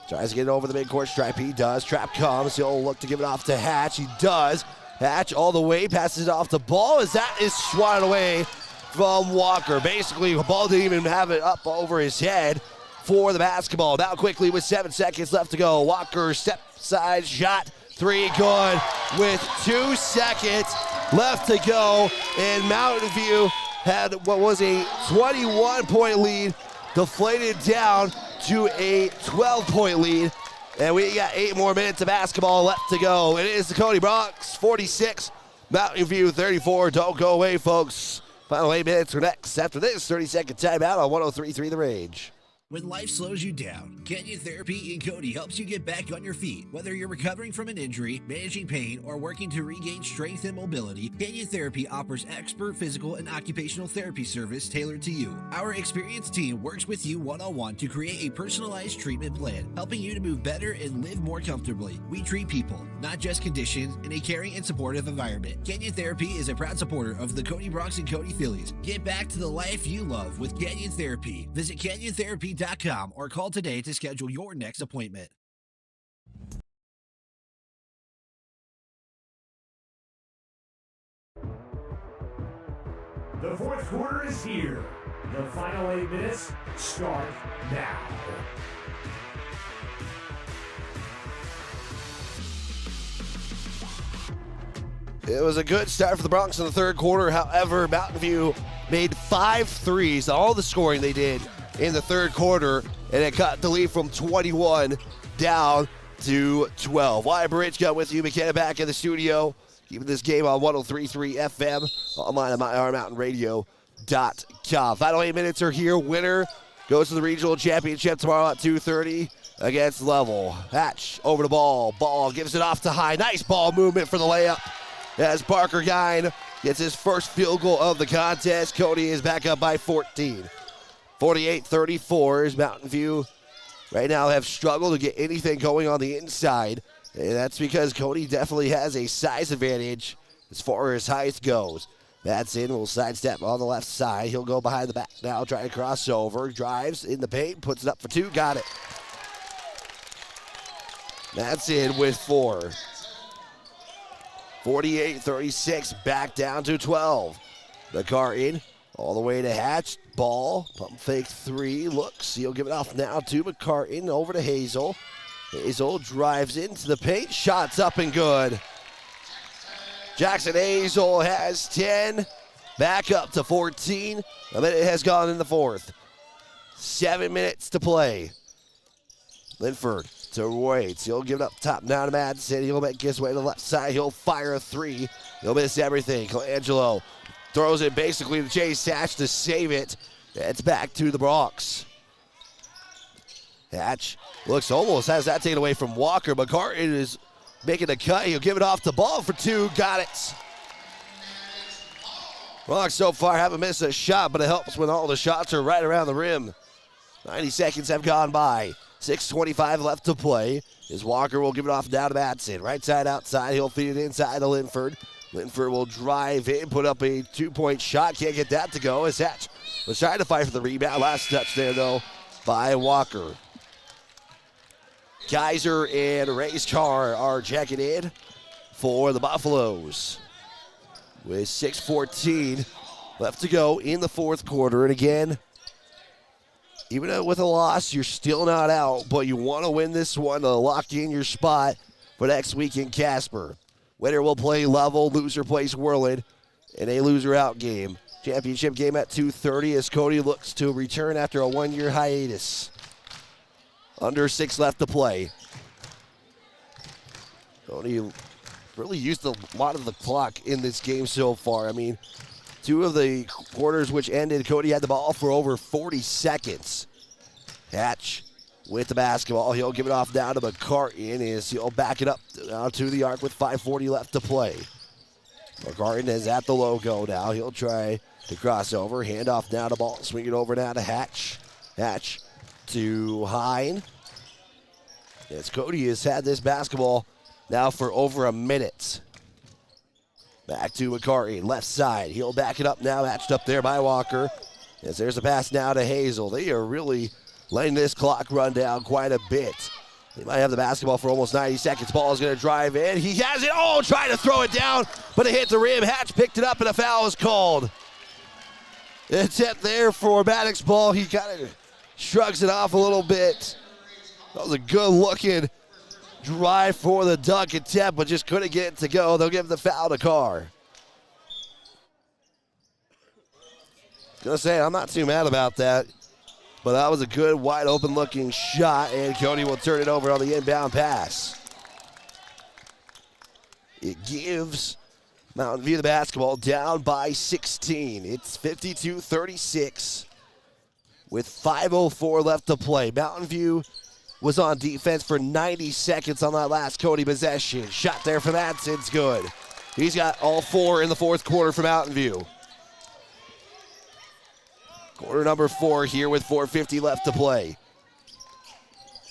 Tries to get it over the midcourt stripe. He does. Trap comes. He'll look to give it off to Hatch. He does. Hatch all the way, passes it off the ball as that is swatted away from Walker. Basically, the ball didn't even have it up over his head for the basketball. Now quickly with 7 seconds left to go. Walker step side shot, 3 good with 2 seconds left to go. And Mountain View had what was a 21-point lead deflated down to a 12-point lead. And we got 8 more minutes of basketball left to go. It is the Cody Bronx 46, Mountain View 34. Don't go away, folks. Final 8 minutes are next after this 30-second timeout on 103.3 The Rage. When life slows you down, Canyon Therapy in Cody helps you get back on your feet. Whether you're recovering from an injury, managing pain, or working to regain strength and mobility, Canyon Therapy offers expert physical and occupational therapy service tailored to you. Our experienced team works with you one-on-one to create a personalized treatment plan, helping you to move better and live more comfortably. We treat people, not just conditions, in a caring and supportive environment. Canyon Therapy is a proud supporter of the Cody Bronx and Cody Phillies. Get back to the life you love with Canyon Therapy. Visit CanyonTherapy.com or call today to schedule your next appointment. The fourth quarter is here. The final 8 minutes start now. It was a good start for the Bronx in the third quarter. However, Mountain View made 5 threes, all the scoring they did in the third quarter, and it cut the lead from 21 down to 12. Wyatt Bridge with you, McKenna back in the studio, keeping this game on 103.3 FM, online at myrmountainradio.com. Final 8 minutes are here. Winner goes to the regional championship tomorrow at 2:30 against Level. Hatch over the ball. Ball gives it off to High. Nice ball movement for the layup as Parker Guine gets his first field goal of the contest. Cody is back up by 14. 48-34 is Mountain View. Right now have struggled to get anything going on the inside. And that's because Cody definitely has a size advantage as far as height goes. Madsen will sidestep on the left side. He'll go behind the back now, trying to cross over. Drives in the paint, puts it up for 2, got it. Madsen with 4. 48-36, back down to 12. The car in, all the way to Hatch. Ball, pump fake 3, looks. He'll give it off now to McCartan, over to Hazel. Hazel drives into the paint, shots up and good. Jackson Hazel has 10, back up to 14. A minute has gone in the fourth. 7 minutes to play. Linford to Waits. He'll give it up top now to Madsen. He'll make his way to the left side. He'll fire a three. He'll miss everything. Colangelo throws it basically to Chase Hatch to save it. It's back to the Bronx. Hatch looks almost has that taken away from Walker, but Carton is making a cut. He'll give it off the ball for two. Got it. Bronx so far haven't missed a shot, but it helps when all the shots are right around the rim. 90 seconds have gone by. 6:25 left to play. As Walker will give it off down to Madsen. Right side outside. He'll feed it inside to Linford. Linford will drive in, put up a 2-point shot. Can't get that to go as Hatch was trying to fight for the rebound. Last touch there, though, by Walker. Kaiser and Ray's Char are checking in for the Buffaloes. With 6:14 left to go in the fourth quarter. And again, even with a loss, you're still not out, but you want to win this one to lock in your spot for next week in Casper. Winner will play Level, loser plays Worland in a loser-out game. Championship game at 2:30 as Cody looks to return after a one-year hiatus. Under 6 left to play. Cody really used a lot of the clock in this game so far. I mean, 2 of the quarters which ended, Cody had the ball for over 40 seconds. Hatch with the basketball. He'll give it off down to McCartan as he'll back it up down to the arc with 5:40 left to play. McCartan is at the logo now. He'll try to cross over. Hand off down to ball. Swing it over now to Hatch. Hatch to Hine. As Cody has had this basketball now for over a minute. Back to McCarty, left side. He'll back it up now, matched up there by Walker. As there's a pass now to Hazel. They are really letting this clock run down quite a bit. They might have the basketball for almost 90 seconds. Ball is going to drive in. He has it. Oh, trying to throw it down, but it hit the rim. Hatch picked it up, and a foul is called. It's hit there for Maddox's ball. He kind of shrugs it off a little bit. That was a good-looking drive for the dunk attempt, but just couldn't get it to go. They'll give the foul to Carr. Gonna say, I'm not too mad about that, but that was a good, wide-open looking shot, and Cody will turn it over on the inbound pass. It gives Mountain View the basketball down by 16. It's 52-36 with 5:04 left to play. Mountain View was on defense for 90 seconds on that last Cody possession. Shot there for Madsen's good. He's got all 4 in the fourth quarter for Mountain View. Quarter number 4 here with 4:50 left to play.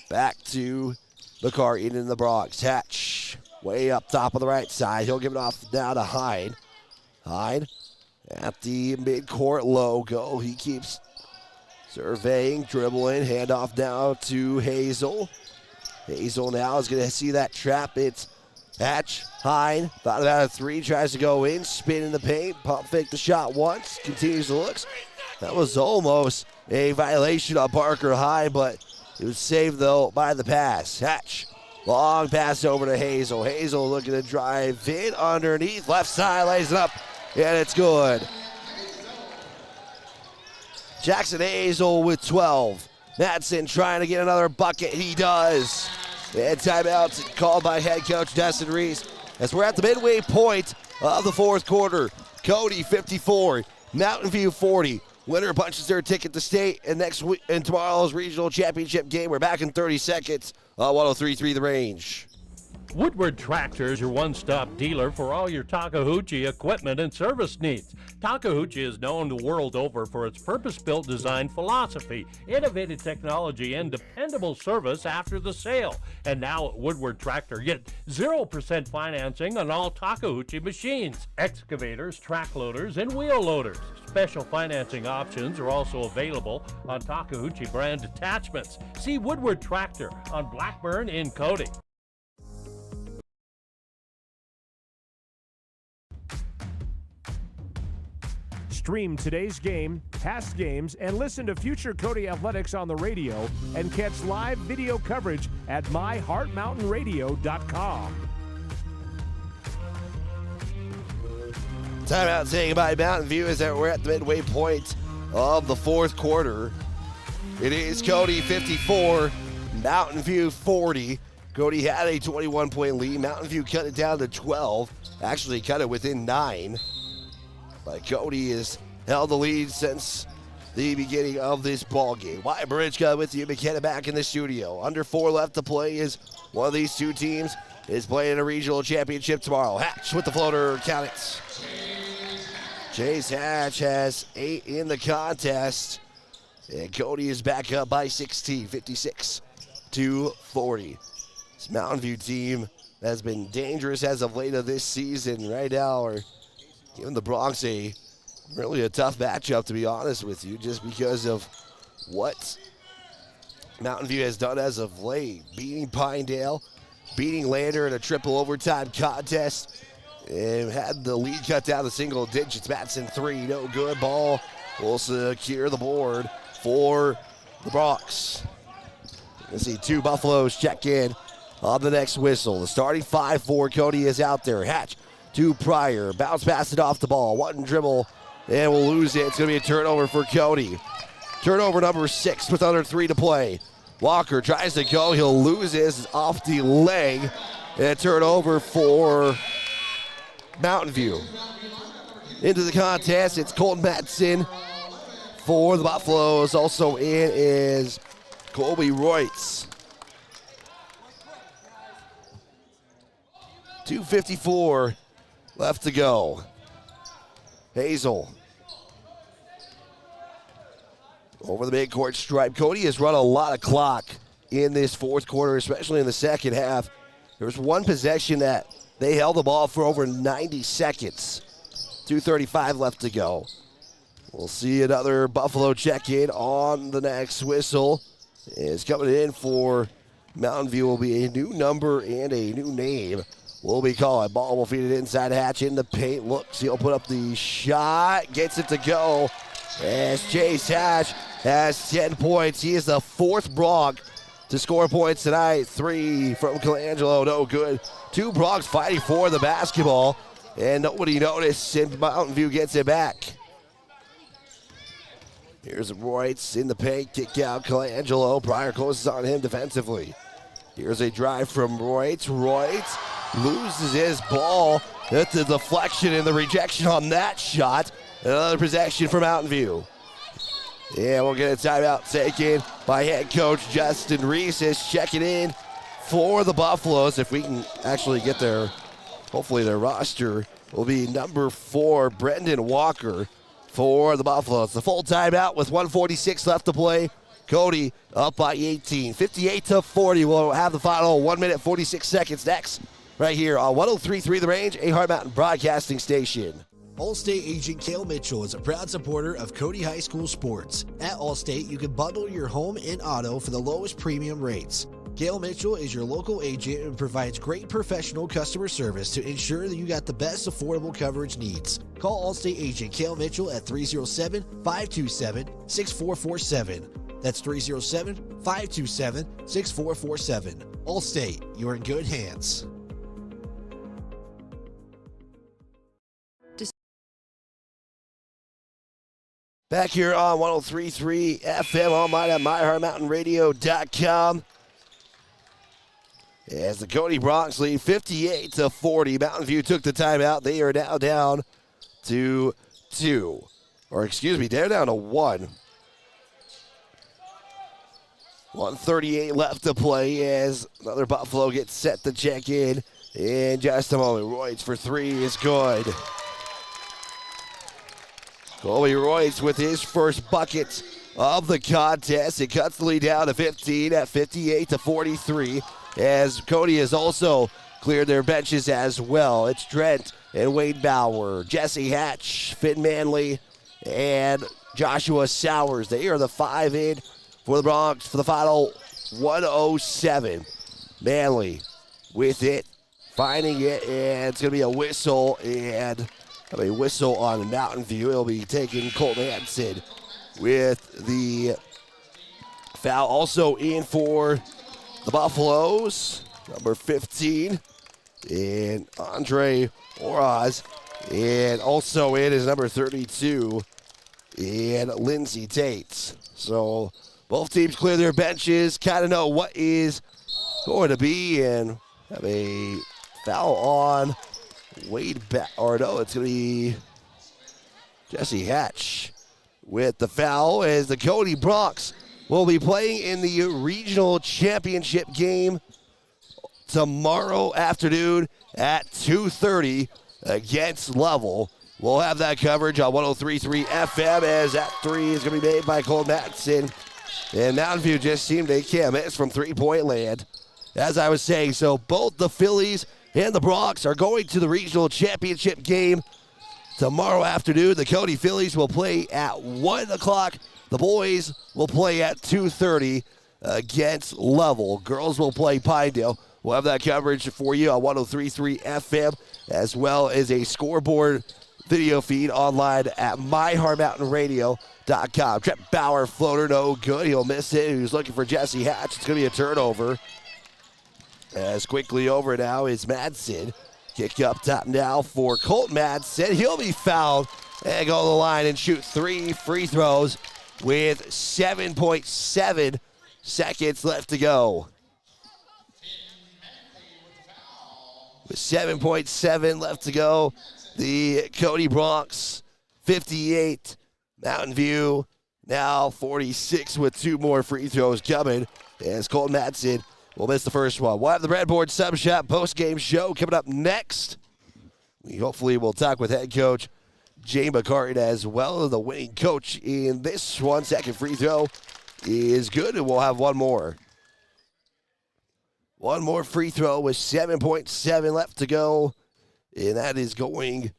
Back to McCarty in the Bronx. Hatch way up top on the right side. He'll give it off down to Hyde. Hyde at the midcourt logo. He keeps surveying, dribbling, handoff down to Hazel. Hazel now is going to see that trap. It's Hatch, Hyde, thought about a 3, tries to go in, spin in the paint, pump fake the shot once, continues to look. That was almost a violation on Parker Hyde, but it was saved though by the pass. Hatch, long pass over to Hazel. Hazel looking to drive in underneath, left side, lays it up, and it's good. Jackson Hazel with 12. Madsen trying to get another bucket. He does. And timeout called by head coach Destin Reese. As we're at the midway point of the fourth quarter. Cody 54, Mountain View 40. Winner punches their ticket to state. And next week in tomorrow's regional championship game, we're back in 30 seconds on 103.3 The Range. Woodward Tractor is your one-stop dealer for all your Takahouchi equipment and service needs. Takahouchi is known the world over for its purpose-built design philosophy, innovative technology, and dependable service after the sale. And now at Woodward Tractor, get 0% financing on all Takahouchi machines, excavators, track loaders, and wheel loaders. Special financing options are also available on Takahouchi brand attachments. See Woodward Tractor on Blackburn in Cody. Stream today's game, past games, and listen to future Cody Athletics on the radio and catch live video coverage at myheartmountainradio.com. Timeout saying goodbye to Mountain View as we're at the midway point of the fourth quarter. It is Cody 54, Mountain View 40. Cody had a 21-point lead. Mountain View cut it down to 12. Actually cut it within 9. But Cody has held the lead since the beginning of this ball game. Wyatt Barichka with you. McKenna back in the studio. Under 4 left to play as one of these two teams is playing a regional championship tomorrow. Hatch with the floater. Count it. Chase Hatch has 8 in the contest. And Cody is back up by 16, 56-40. This Mountain View team has been dangerous as of late of this season. Right now, we're giving the Bronx really a tough matchup, to be honest with you, just because of what Mountain View has done as of late. Beating Pinedale, beating Lander in a triple overtime contest, and had the lead cut down to single digits. Matson 3, no good. Ball will secure the board for the Bronx. Let's see, 2 Buffaloes check in on the next whistle. The starting 5-4, Cody is out there. Hatch to Pryor, bounce pass it off the ball. 1 dribble, and we'll lose it. It's going to be a turnover for Cody. Turnover number 6 with under 3 to play. Walker tries to go. He'll lose it. It's off the leg. And a turnover for Mountain View. Into the contest, it's Colton Matson for the Buffaloes. Also in is Colby Royts. 2:54 left to go. Hazel over the midcourt stripe. Cody has run a lot of clock in this fourth quarter, especially in the second half. There was one possession that they held the ball for over 90 seconds. 2:35 left to go. We'll see another Buffalo check-in on the next whistle. It's coming in for Mountain View will be a new number and a new name. Will be called. Ball will feed it inside. Hatch in the paint. Looks, he'll put up the shot. Gets it to go. As Chase Hatch has 10 points. He is the 4th Bronc to score points tonight. 3 from Colangelo. No good. 2 Broncs fighting for the basketball. And nobody noticed. And Mountain View gets it back. Here's Royts in the paint. Kick out Colangelo. Pryor closes on him defensively. Here's a drive from Royts. Royts loses his ball. That's the deflection and the rejection on that shot. Another possession for Mountain View. Yeah, we'll get a timeout taken by head coach Justin Reese. Is checking in for the Buffaloes. If we can actually get their, hopefully their roster will be number 4, Brendan Walker for the Buffaloes. The full timeout with 1:46 left to play. Cody up by 18. 58-40. We'll have the final 1 minute 46 seconds next, right here on 103.3 The Range, a Hard Mountain Broadcasting Station. Allstate agent Cale Mitchell is a proud supporter of Cody High School sports. At Allstate, you can bundle your home and auto for the lowest premium rates. Cale Mitchell is your local agent and provides great professional customer service to ensure that you got the best affordable coverage needs. Call Allstate agent Cale Mitchell at 307-527-6447. That's 307-527-6447. Allstate, you're in good hands. Back here on 103.3 FM online at myheartmountainradio.com. As the Cody Bronx lead 58-40. Mountain View took the timeout. They are now down to 2. Or excuse me, they're down to 1. 1:38 left to play as another Buffalo gets set to check in just a moment. Royds for 3 is good. Colby Royds with his first bucket of the contest. It cuts the lead down to 15 at 58-43 as Cody has also cleared their benches as well. It's Trent and Wade Bauer, Jesse Hatch, Finn Manley, and Joshua Sowers. They are the 5 in for the Bronx for the final 107. Manley with it, finding it, and it's going to be a whistle, and a whistle on Mountain View. It'll be taking Colton Hansen with the foul. Also in for the Buffaloes, number 15, and Andre Oroz And also in is number 32 and Lindsay Tate. So both teams clear their benches, kind of know what is going to be, and have a foul on Wade it's going to be Jesse Hatch with the foul, as the Cody Bronx will be playing in the regional championship game tomorrow afternoon at 2:30 against Level. We'll have that coverage on 103.3 FM, as that three is going to be made by Cole Matson. And Mountain View just seemed they can't miss from three-point land. As I was saying, so both the Phillies and the Bronx are going to the regional championship game tomorrow afternoon. The Cody Phillies will play at 1 o'clock. The boys will play at 2:30 against Level. Girls will play Pinedale. We'll have that coverage for you on 103.3 FM, as well as a scoreboard video feed online at myheartmountainradio.com. Trent Bauer floater, no good. He'll miss it. He's looking for Jesse Hatch. It's going to be a turnover. As quickly over now is Madsen. Kick up top now for Colt Madsen. He'll be fouled and go to the line and shoot 3 free throws with 7.7 seconds left to go. With 7.7 left to go, the Cody Bronx 58, Mountain View now 46 with 2 more free throws coming, as Colton Madsen will miss the first one. We'll have the Breadboard Sub Shop post-game show coming up next. We hopefully will talk with head coach Jay McCartan as well, the winning coach in this one. Second free throw is good, and we'll have one more. One more free throw with 7.7 left to go, and that is going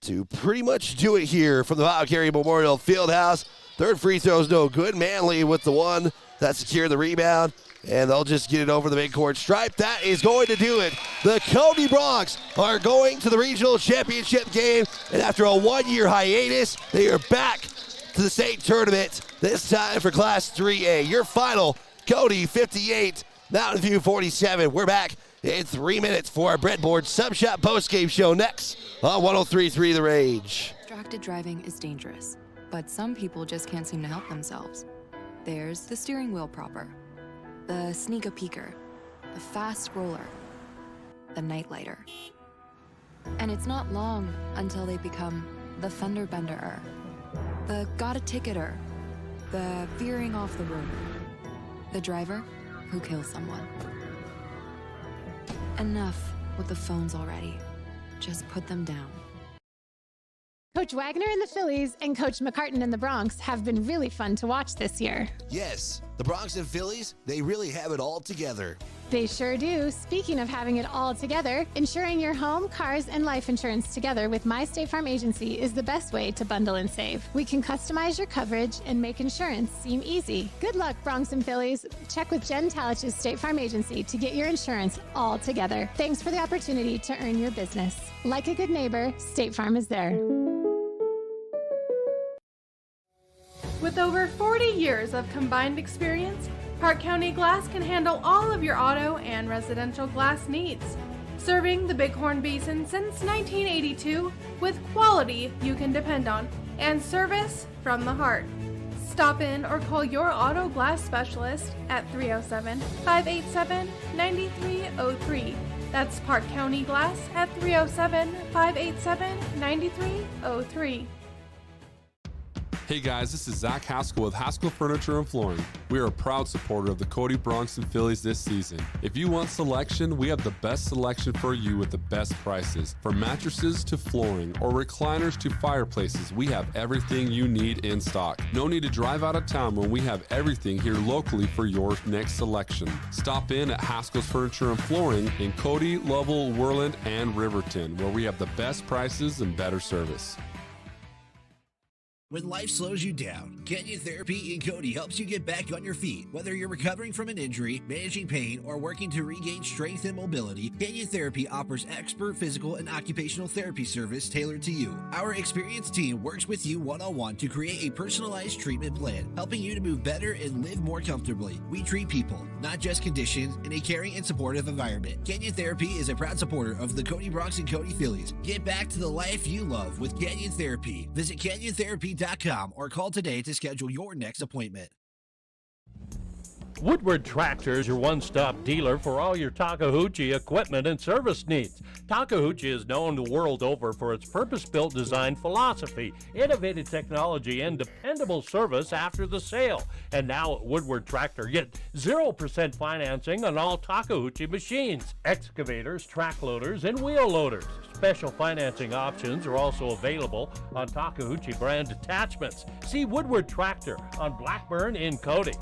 to pretty much do it here from the Valkyrie Memorial Fieldhouse. Third free throw is no good. Manley with the one that secured the rebound, and they'll just get it over the midcourt stripe. That is going to do it. The Cody Bronx are going to the regional championship game, and after a 1-year hiatus, they are back to the state tournament, this time for Class 3A. Your final, Cody 58, Mountain View 47. We're back in 3 minutes for our Breadboard Sub Shop postgame show next on 103.3 The Rage. Distracted driving is dangerous, but some people just can't seem to help themselves. There's the steering wheel propper, the sneak a peeker, the fast roller, the night lighter. And it's not long until they become the fender bender-er, the got a ticketer, the veering off the road, the driver who kills someone. Enough with the phones already. Just put them down. Coach Wagner and the Phillies and Coach McCartan and the Bronx have been really fun to watch this year. Yes, the Bronx and Phillies, they really have it all together. They sure do. Speaking of having it all together, insuring your home, cars, and life insurance together with My State Farm Agency is the best way to bundle and save. We can customize your coverage and make insurance seem easy. Good luck, Bronx and Phillies. Check with Jen Talich's State Farm Agency to get your insurance all together. Thanks for the opportunity to earn your business. Like a good neighbor, State Farm is there. With over 40 years of combined experience, Park County Glass can handle all of your auto and residential glass needs. Serving the Bighorn Basin since 1982 with quality you can depend on and service from the heart. Stop in or call your auto glass specialist at 307-587-9303. That's Park County Glass at 307-587-9303. Hey guys, this is Zach Haskell with Haskell Furniture and Flooring. We are a proud supporter of the Cody Bronx and Phillies this season. If you want selection, we have the best selection for you with the best prices. From mattresses to flooring or recliners to fireplaces, we have everything you need in stock. No need to drive out of town when we have everything here locally for your next selection. Stop in at Haskell's Furniture and Flooring in Cody, Lovell, Worland, and Riverton, where we have the best prices and better service. When life slows you down, Canyon Therapy in Cody helps you get back on your feet. Whether you're recovering from an injury, managing pain, or working to regain strength and mobility, Canyon Therapy offers expert physical and occupational therapy service tailored to you. Our experienced team works with you one-on-one to create a personalized treatment plan, helping you to move better and live more comfortably. We treat people, not just conditions, in a caring and supportive environment. Canyon Therapy is a proud supporter of the Cody Bronx and Cody Phillies. Get back to the life you love with Canyon Therapy. Visit CanyonTherapy.com or call today to schedule your next appointment. Woodward Tractor is your one-stop dealer for all your Takahouchi equipment and service needs. Takahouchi is known the world over for its purpose-built design philosophy, innovative technology, and dependable service after the sale. And now at Woodward Tractor, get 0% financing on all Takahouchi machines, excavators, track loaders, and wheel loaders. Special financing options are also available on Takahouchi brand attachments. See Woodward Tractor on Blackburn in Cody.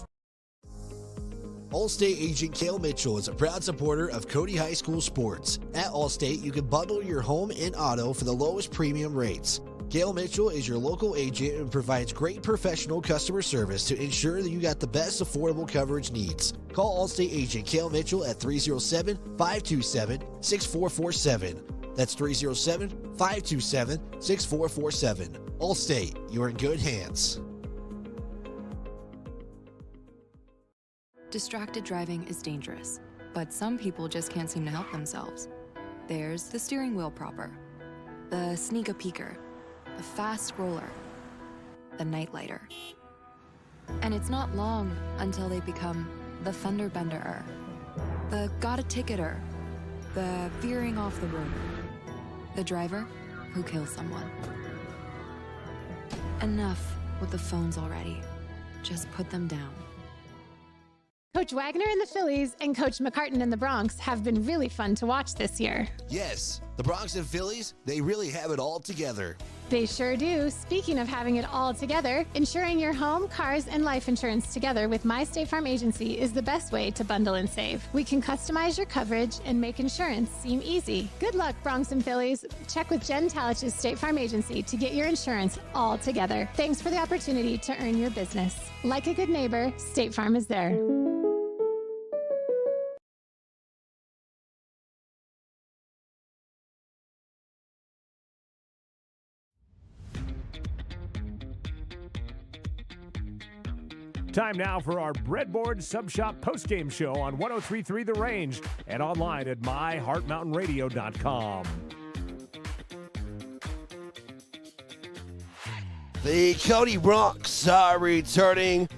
Allstate agent Cale Mitchell is a proud supporter of Cody High School sports. At Allstate, you can bundle your home and auto for the lowest premium rates. Cale Mitchell is your local agent and provides great professional customer service to ensure that you got the best affordable coverage needs. Call Allstate agent Cale Mitchell at 307-527-6447. That's 307-527-6447. Allstate, you're in good hands. Distracted driving is dangerous, but some people just can't seem to help themselves. There's the steering wheel propper, the sneaker peeker, the fast scroller, the night lighter. And it's not long until they become the fender benderer, the got a ticketer, the veering off the road, the driver who kills someone. Enough with the phones already. Just put them down. Coach Wagner and the Phillies and Coach McCartan and the Bronx have been really fun to watch this year. Yes, the Bronx and Phillies, they really have it all together. They sure do. Speaking of having it all together, insuring your home, cars, and life insurance together with My State Farm Agency is the best way to bundle and save. We can customize your coverage and make insurance seem easy. Good luck, Bronx and Phillies. Check with Jen Talich's State Farm Agency to get your insurance all together. Thanks for the opportunity to earn your business. Like a good neighbor, State Farm is there. Time now for our Breadboard Sub Shop postgame show on 103.3 The Range and online at myheartmountainradio.com. The Cody Bronx are returning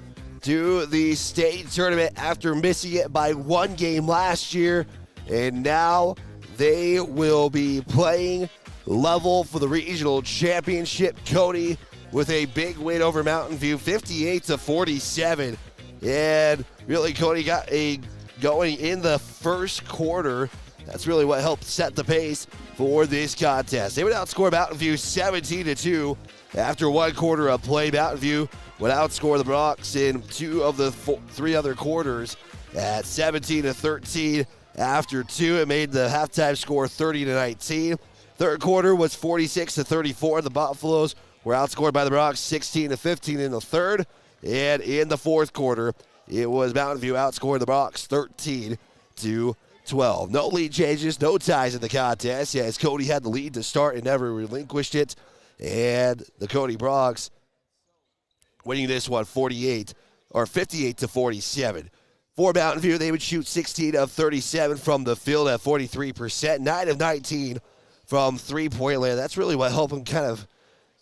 to the state tournament after missing it by one game last year, and now they will be playing level for the regional championship. Cody with a big win over Mountain View, 58-47. And really, Cody got a going in the first quarter. That's really what helped set the pace for this contest. They would outscore Mountain View 17-2 after one quarter of play. Mountain View would outscore the Bronx in two of the three other quarters at 17-13 after two. It made the halftime score 30-19. Third quarter was 46-34. The Buffaloes were outscored by the Bronx 16-15 in the third. And in the fourth quarter, it was Mountain View outscored the Bronx 13-12. No lead changes, no ties in the contest, as Cody had the lead to start and never relinquished it. And the Cody Bronx winning this one 58-47. For Mountain View, they would shoot 16 of 37 from the field at 43%, 9 of 19 from three-point land. That's really what helped them kind of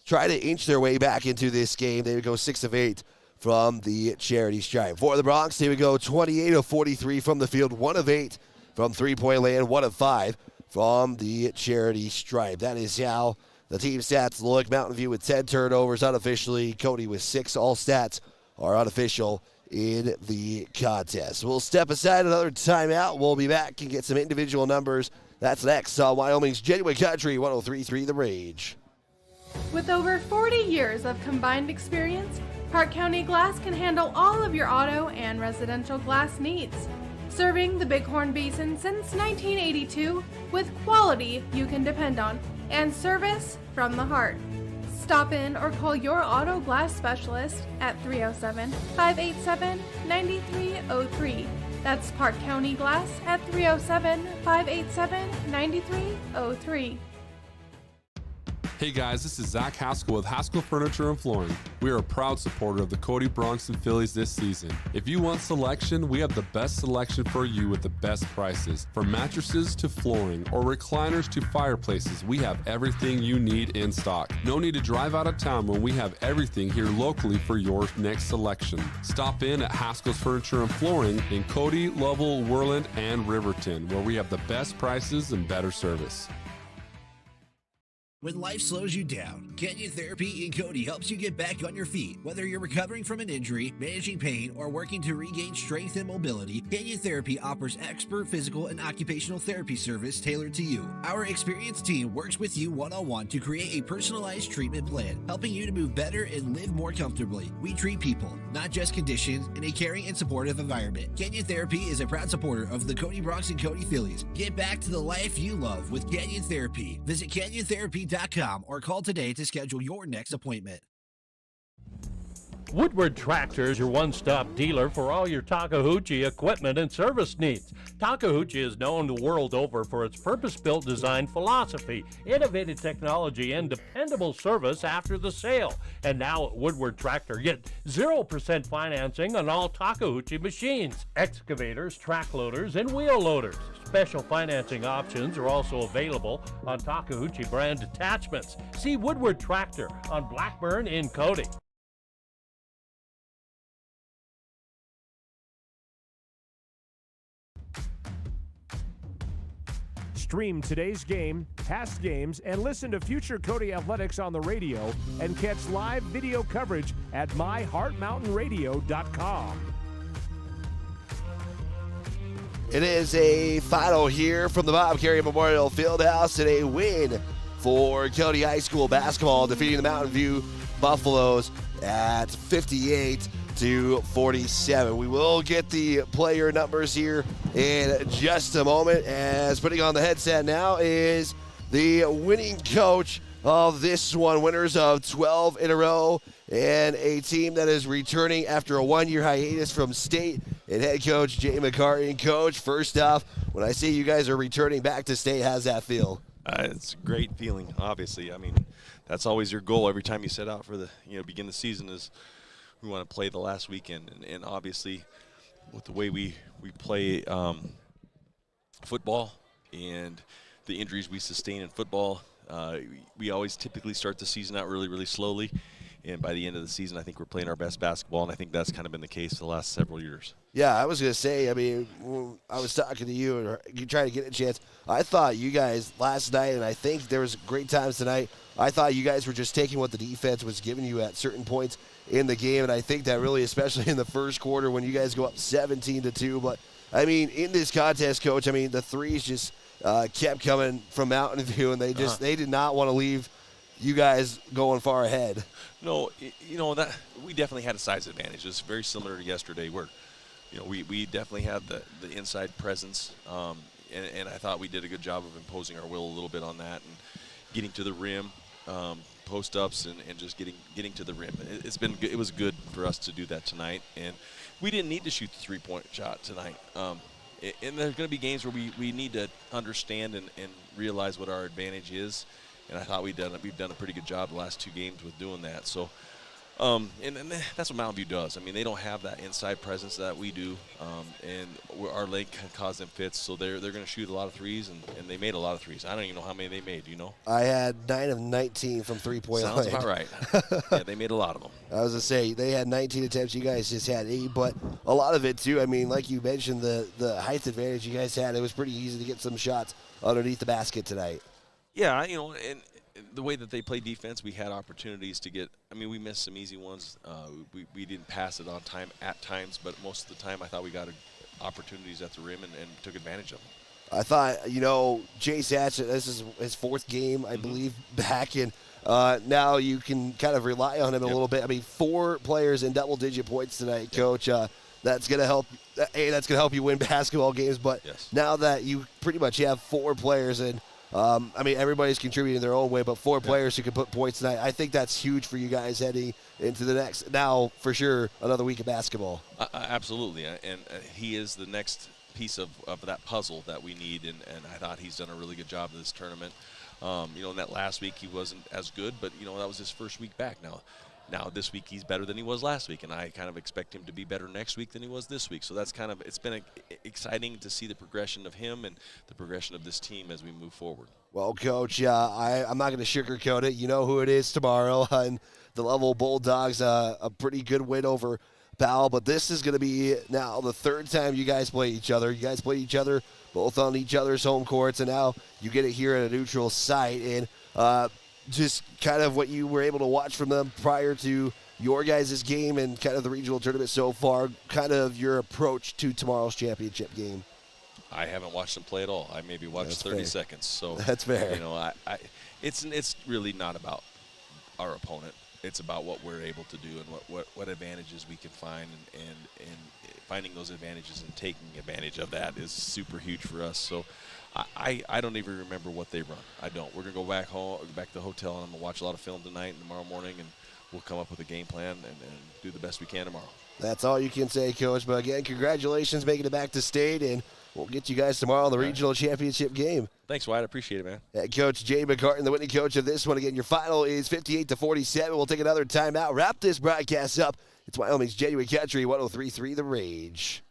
try to inch their way back into this game. They would go 6 of 8 from the charity stripe. For the Bronx, they would go 28 of 43 from the field, 1 of 8 from three-point land, 1 of 5 from the charity stripe. That is how the team stats look. Mountain View with 10 turnovers unofficially. Cody with 6. All stats are unofficial in the contest. We'll step aside another timeout. We'll be back and get some individual numbers. That's next on Wyoming's Genuine Country 103.3 The Rage. With over 40 years of combined experience, Park County Glass can handle all of your auto and residential glass needs. Serving the Bighorn Basin since 1982 with quality you can depend on and service from the heart. Stop in or call your auto glass specialist at 307-587-9303. That's Park County Glass at 307-587-9303. Hey guys, this is Zach Haskell with Haskell Furniture and Flooring. We are a proud supporter of the Cody Bronson Phillies this season. If you want selection, we have the best selection for you with the best prices. From mattresses to flooring or recliners to fireplaces, we have everything you need in stock. No need to drive out of town when we have everything here locally for your next selection. Stop in at Haskell's Furniture and Flooring in Cody, Lovell, Worland, and Riverton, where we have the best prices and better service. When life slows you down, Canyon Therapy in Cody helps you get back on your feet. Whether you're recovering from an injury, managing pain, or working to regain strength and mobility, Canyon Therapy offers expert physical and occupational therapy service tailored to you. Our experienced team works with you one-on-one to create a personalized treatment plan, helping you to move better and live more comfortably. We treat people, not just conditions, in a caring and supportive environment. Canyon Therapy is a proud supporter of the Cody Bronx and Cody Phillies. Get back to the life you love with Canyon Therapy. Visit CanyonTherapy.com or call today to schedule your next appointment. Woodward Tractor is your one-stop dealer for all your Takahauchi equipment and service needs. Takahauchi is known the world over for its purpose-built design philosophy, innovative technology, and dependable service after the sale. And now at Woodward Tractor, get 0% financing on all Takahauchi machines, excavators, track loaders, and wheel loaders. Special financing options are also available on Takahauchi brand attachments. See Woodward Tractor on Blackburn in Cody. Stream today's game, past games, and listen to future Cody Athletics on the radio and catch live video coverage at myheartmountainradio.com. It is a final here from the Bob Carey Memorial Fieldhouse and a win for Cody High School basketball, defeating the Mountain View Buffaloes at 58-47. We will get the player numbers here in just a moment, as putting on the headset now is the winning coach of this one, winners of 12 in a row, and a team that is returning after a one-year hiatus from state, and head coach Jay McCarty. Coach, first off, when I see you guys are returning back to state, how's that feel? It's a great feeling, obviously. I mean, that's always your goal every time you set out for the, begin the season, is we want to play the last weekend. And obviously, with the way we play football and the injuries we sustain in football, we always typically start the season out really, really slowly. And by the end of the season, I think we're playing our best basketball, and I think that's kind of been the case for the last several years. Yeah, I was going to say, I mean, when I was talking to you and you trying to get a chance, I thought you guys last night, and I think there was great times tonight, I thought you guys were just taking what the defense was giving you at certain points in the game, and I think that really, especially in the first quarter when you guys go up 17-2. But, I mean, in this contest, Coach, I mean, the threes just kept coming from Mountain View, and they did not want to leave you guys going far ahead. No, that we definitely had a size advantage. It's very similar to yesterday, where we definitely had the inside presence, and I thought we did a good job of imposing our will a little bit on that and getting to the rim, post ups, and just getting to the rim. It was good for us to do that tonight, and we didn't need to shoot the 3-point shot tonight. And there's going to be games where we need to understand and realize what our advantage is. And I thought we've done a pretty good job the last two games with doing that. So, and that's what Mountain View does. I mean, they don't have that inside presence that we do, and our length can cause them fits. So they're going to shoot a lot of threes, and they made a lot of threes. I don't even know how many they made. Do you know? I had 9 of 19 from 3-point line. Sounds about right. Yeah, they made a lot of them. I was going to say, they had 19 attempts. You guys just had 8, but a lot of it, too. I mean, like you mentioned, the height advantage you guys had, it was pretty easy to get some shots underneath the basket tonight. Yeah, and the way that they play defense, we had opportunities to get. I mean, we missed some easy ones. We didn't pass it on time at times, but most of the time I thought we got opportunities at the rim and took advantage of them. I thought, Jay Satchett, this is his 4th game, I believe, back, and now you can kind of rely on him a little bit. I mean, 4 players in double-digit points tonight, Coach. That's going to help. That's going to help you win basketball games. But now that you pretty much have 4 players, and I mean, everybody's contributing their own way, but 4 players who can put points tonight, I think that's huge for you guys heading into the next, now for sure, another week of basketball. Absolutely, and he is the next piece of that puzzle that we need, and I thought he's done a really good job of this tournament. In that last week he wasn't as good, but that was his first week back. Now this week he's better than he was last week, and I kind of expect him to be better next week than he was this week. So that's it's been exciting to see the progression of him and the progression of this team as we move forward. Well, Coach, I'm not going to sugarcoat it. You know who it is tomorrow, and the Level Bulldogs, a pretty good win over Powell, but this is going to be now the 3rd time you guys play each other. You guys play each other both on each other's home courts, and now you get it here at a neutral site. And just kind of what you were able to watch from them prior to your guys' game and kind of the regional tournament so far, kind of your approach to tomorrow's championship game. I haven't watched them play at all. I maybe watched 30 seconds. So that's fair. It's really not about our opponent. It's about what we're able to do and what advantages we can find, and finding those advantages and taking advantage of that is super huge for us. So I don't even remember what they run. I don't. We're going to go back to the hotel, and I'm going to watch a lot of film tonight and tomorrow morning, and we'll come up with a game plan and do the best we can tomorrow. That's all you can say, Coach. But again, congratulations making it back to state, and we'll get you guys tomorrow in the regional championship game. Thanks, Wyatt. I appreciate it, man. Coach Jay McCartan, the winning coach of this one. Again, your final is 58-47. We'll take another timeout. Wrap this broadcast up. It's Wyoming's Genuine Country, 103.3 The Rage.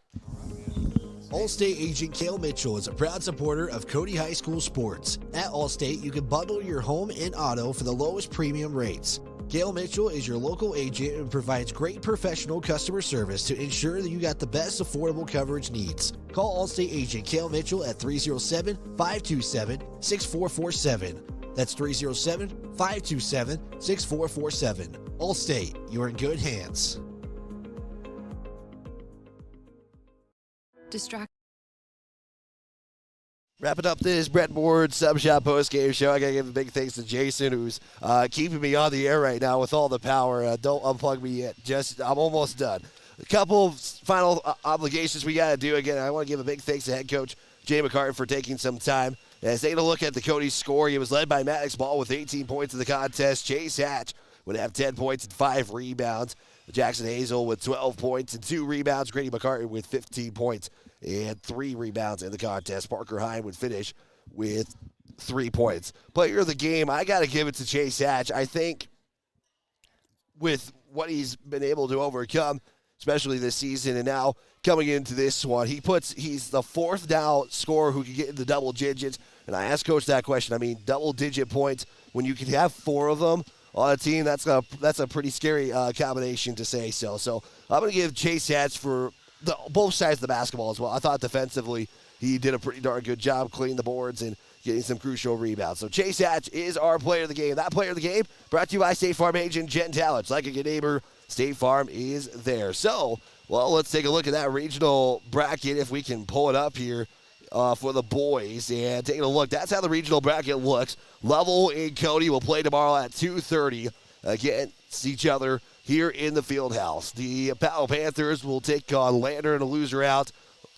Allstate agent Cale Mitchell is a proud supporter of Cody High School sports. At Allstate, you can bundle your home and auto for the lowest premium rates. Cale Mitchell is your local agent and provides great professional customer service to ensure that you got the best affordable coverage needs. Call Allstate agent Cale Mitchell at 307-527-6447. That's 307-527-6447. Allstate, you're in good hands. Wrapping up this Breadboard Sub Shop post-game show, I got to give a big thanks to Jason, who's keeping me on the air right now with all the power. Don't unplug me yet. I'm almost done. A couple of final obligations we got to do. Again, I want to give a big thanks to head coach Jay McCartan for taking some time. As taking a look at the Cody score, he was led by Maddox Ball with 18 points in the contest. Chase Hatch would have 10 points and 5 rebounds. Jackson Hazel with 12 points and 2 rebounds. Grady McCartan with 15 points and 3 rebounds in the contest. Parker Hine would finish with 3 points. Player of the game, I got to give it to Chase Hatch. I think with what he's been able to overcome, especially this season, and now coming into this one, he's the 4th now scorer who can get into double digits. And I asked Coach that question. I mean, double-digit points, when you can have 4 of them on a team, that's a pretty scary combination to say so. So I'm going to give Chase Hatch for both sides of the basketball as well. I thought defensively he did a pretty darn good job cleaning the boards and getting some crucial rebounds. So Chase Hatch is our player of the game. That player of the game brought to you by State Farm agent Jen Tallich. Like a good neighbor, State Farm is there. So, let's take a look at that regional bracket if we can pull it up here for the boys. And taking a look, that's how the regional bracket looks. Level and Cody will play tomorrow at 2:30 against each other here in the field house. The Powell Panthers will take on Lander and a loser out.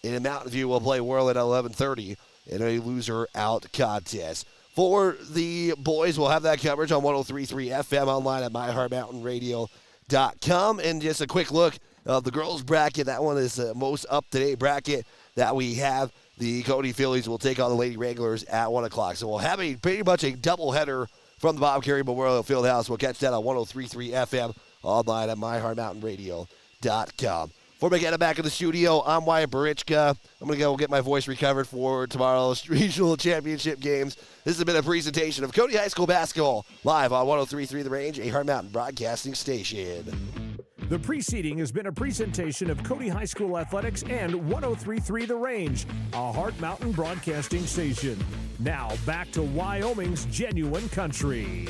And Mountain View will play Worland at 11:30 in a loser out contest. For the boys, we'll have that coverage on 103.3 FM online at myheartmountainradio.com. And just a quick look of the girls bracket. That one is the most up-to-date bracket that we have. The Cody Phillies will take on the Lady Wranglers at 1 o'clock. So we'll have pretty much a doubleheader from the Bob Carey Memorial Fieldhouse. We'll catch that on 103.3 FM online at myheartmountainradio.com. Before we get back in the studio, I'm Wyatt Barichka. I'm going to go get my voice recovered for tomorrow's regional championship games. This has been a presentation of Cody High School basketball live on 103.3 The Range, a Heart Mountain broadcasting station. The preceding has been a presentation of Cody High School Athletics and 103.3 The Range, a Heart Mountain broadcasting station. Now back to Wyoming's Genuine Country.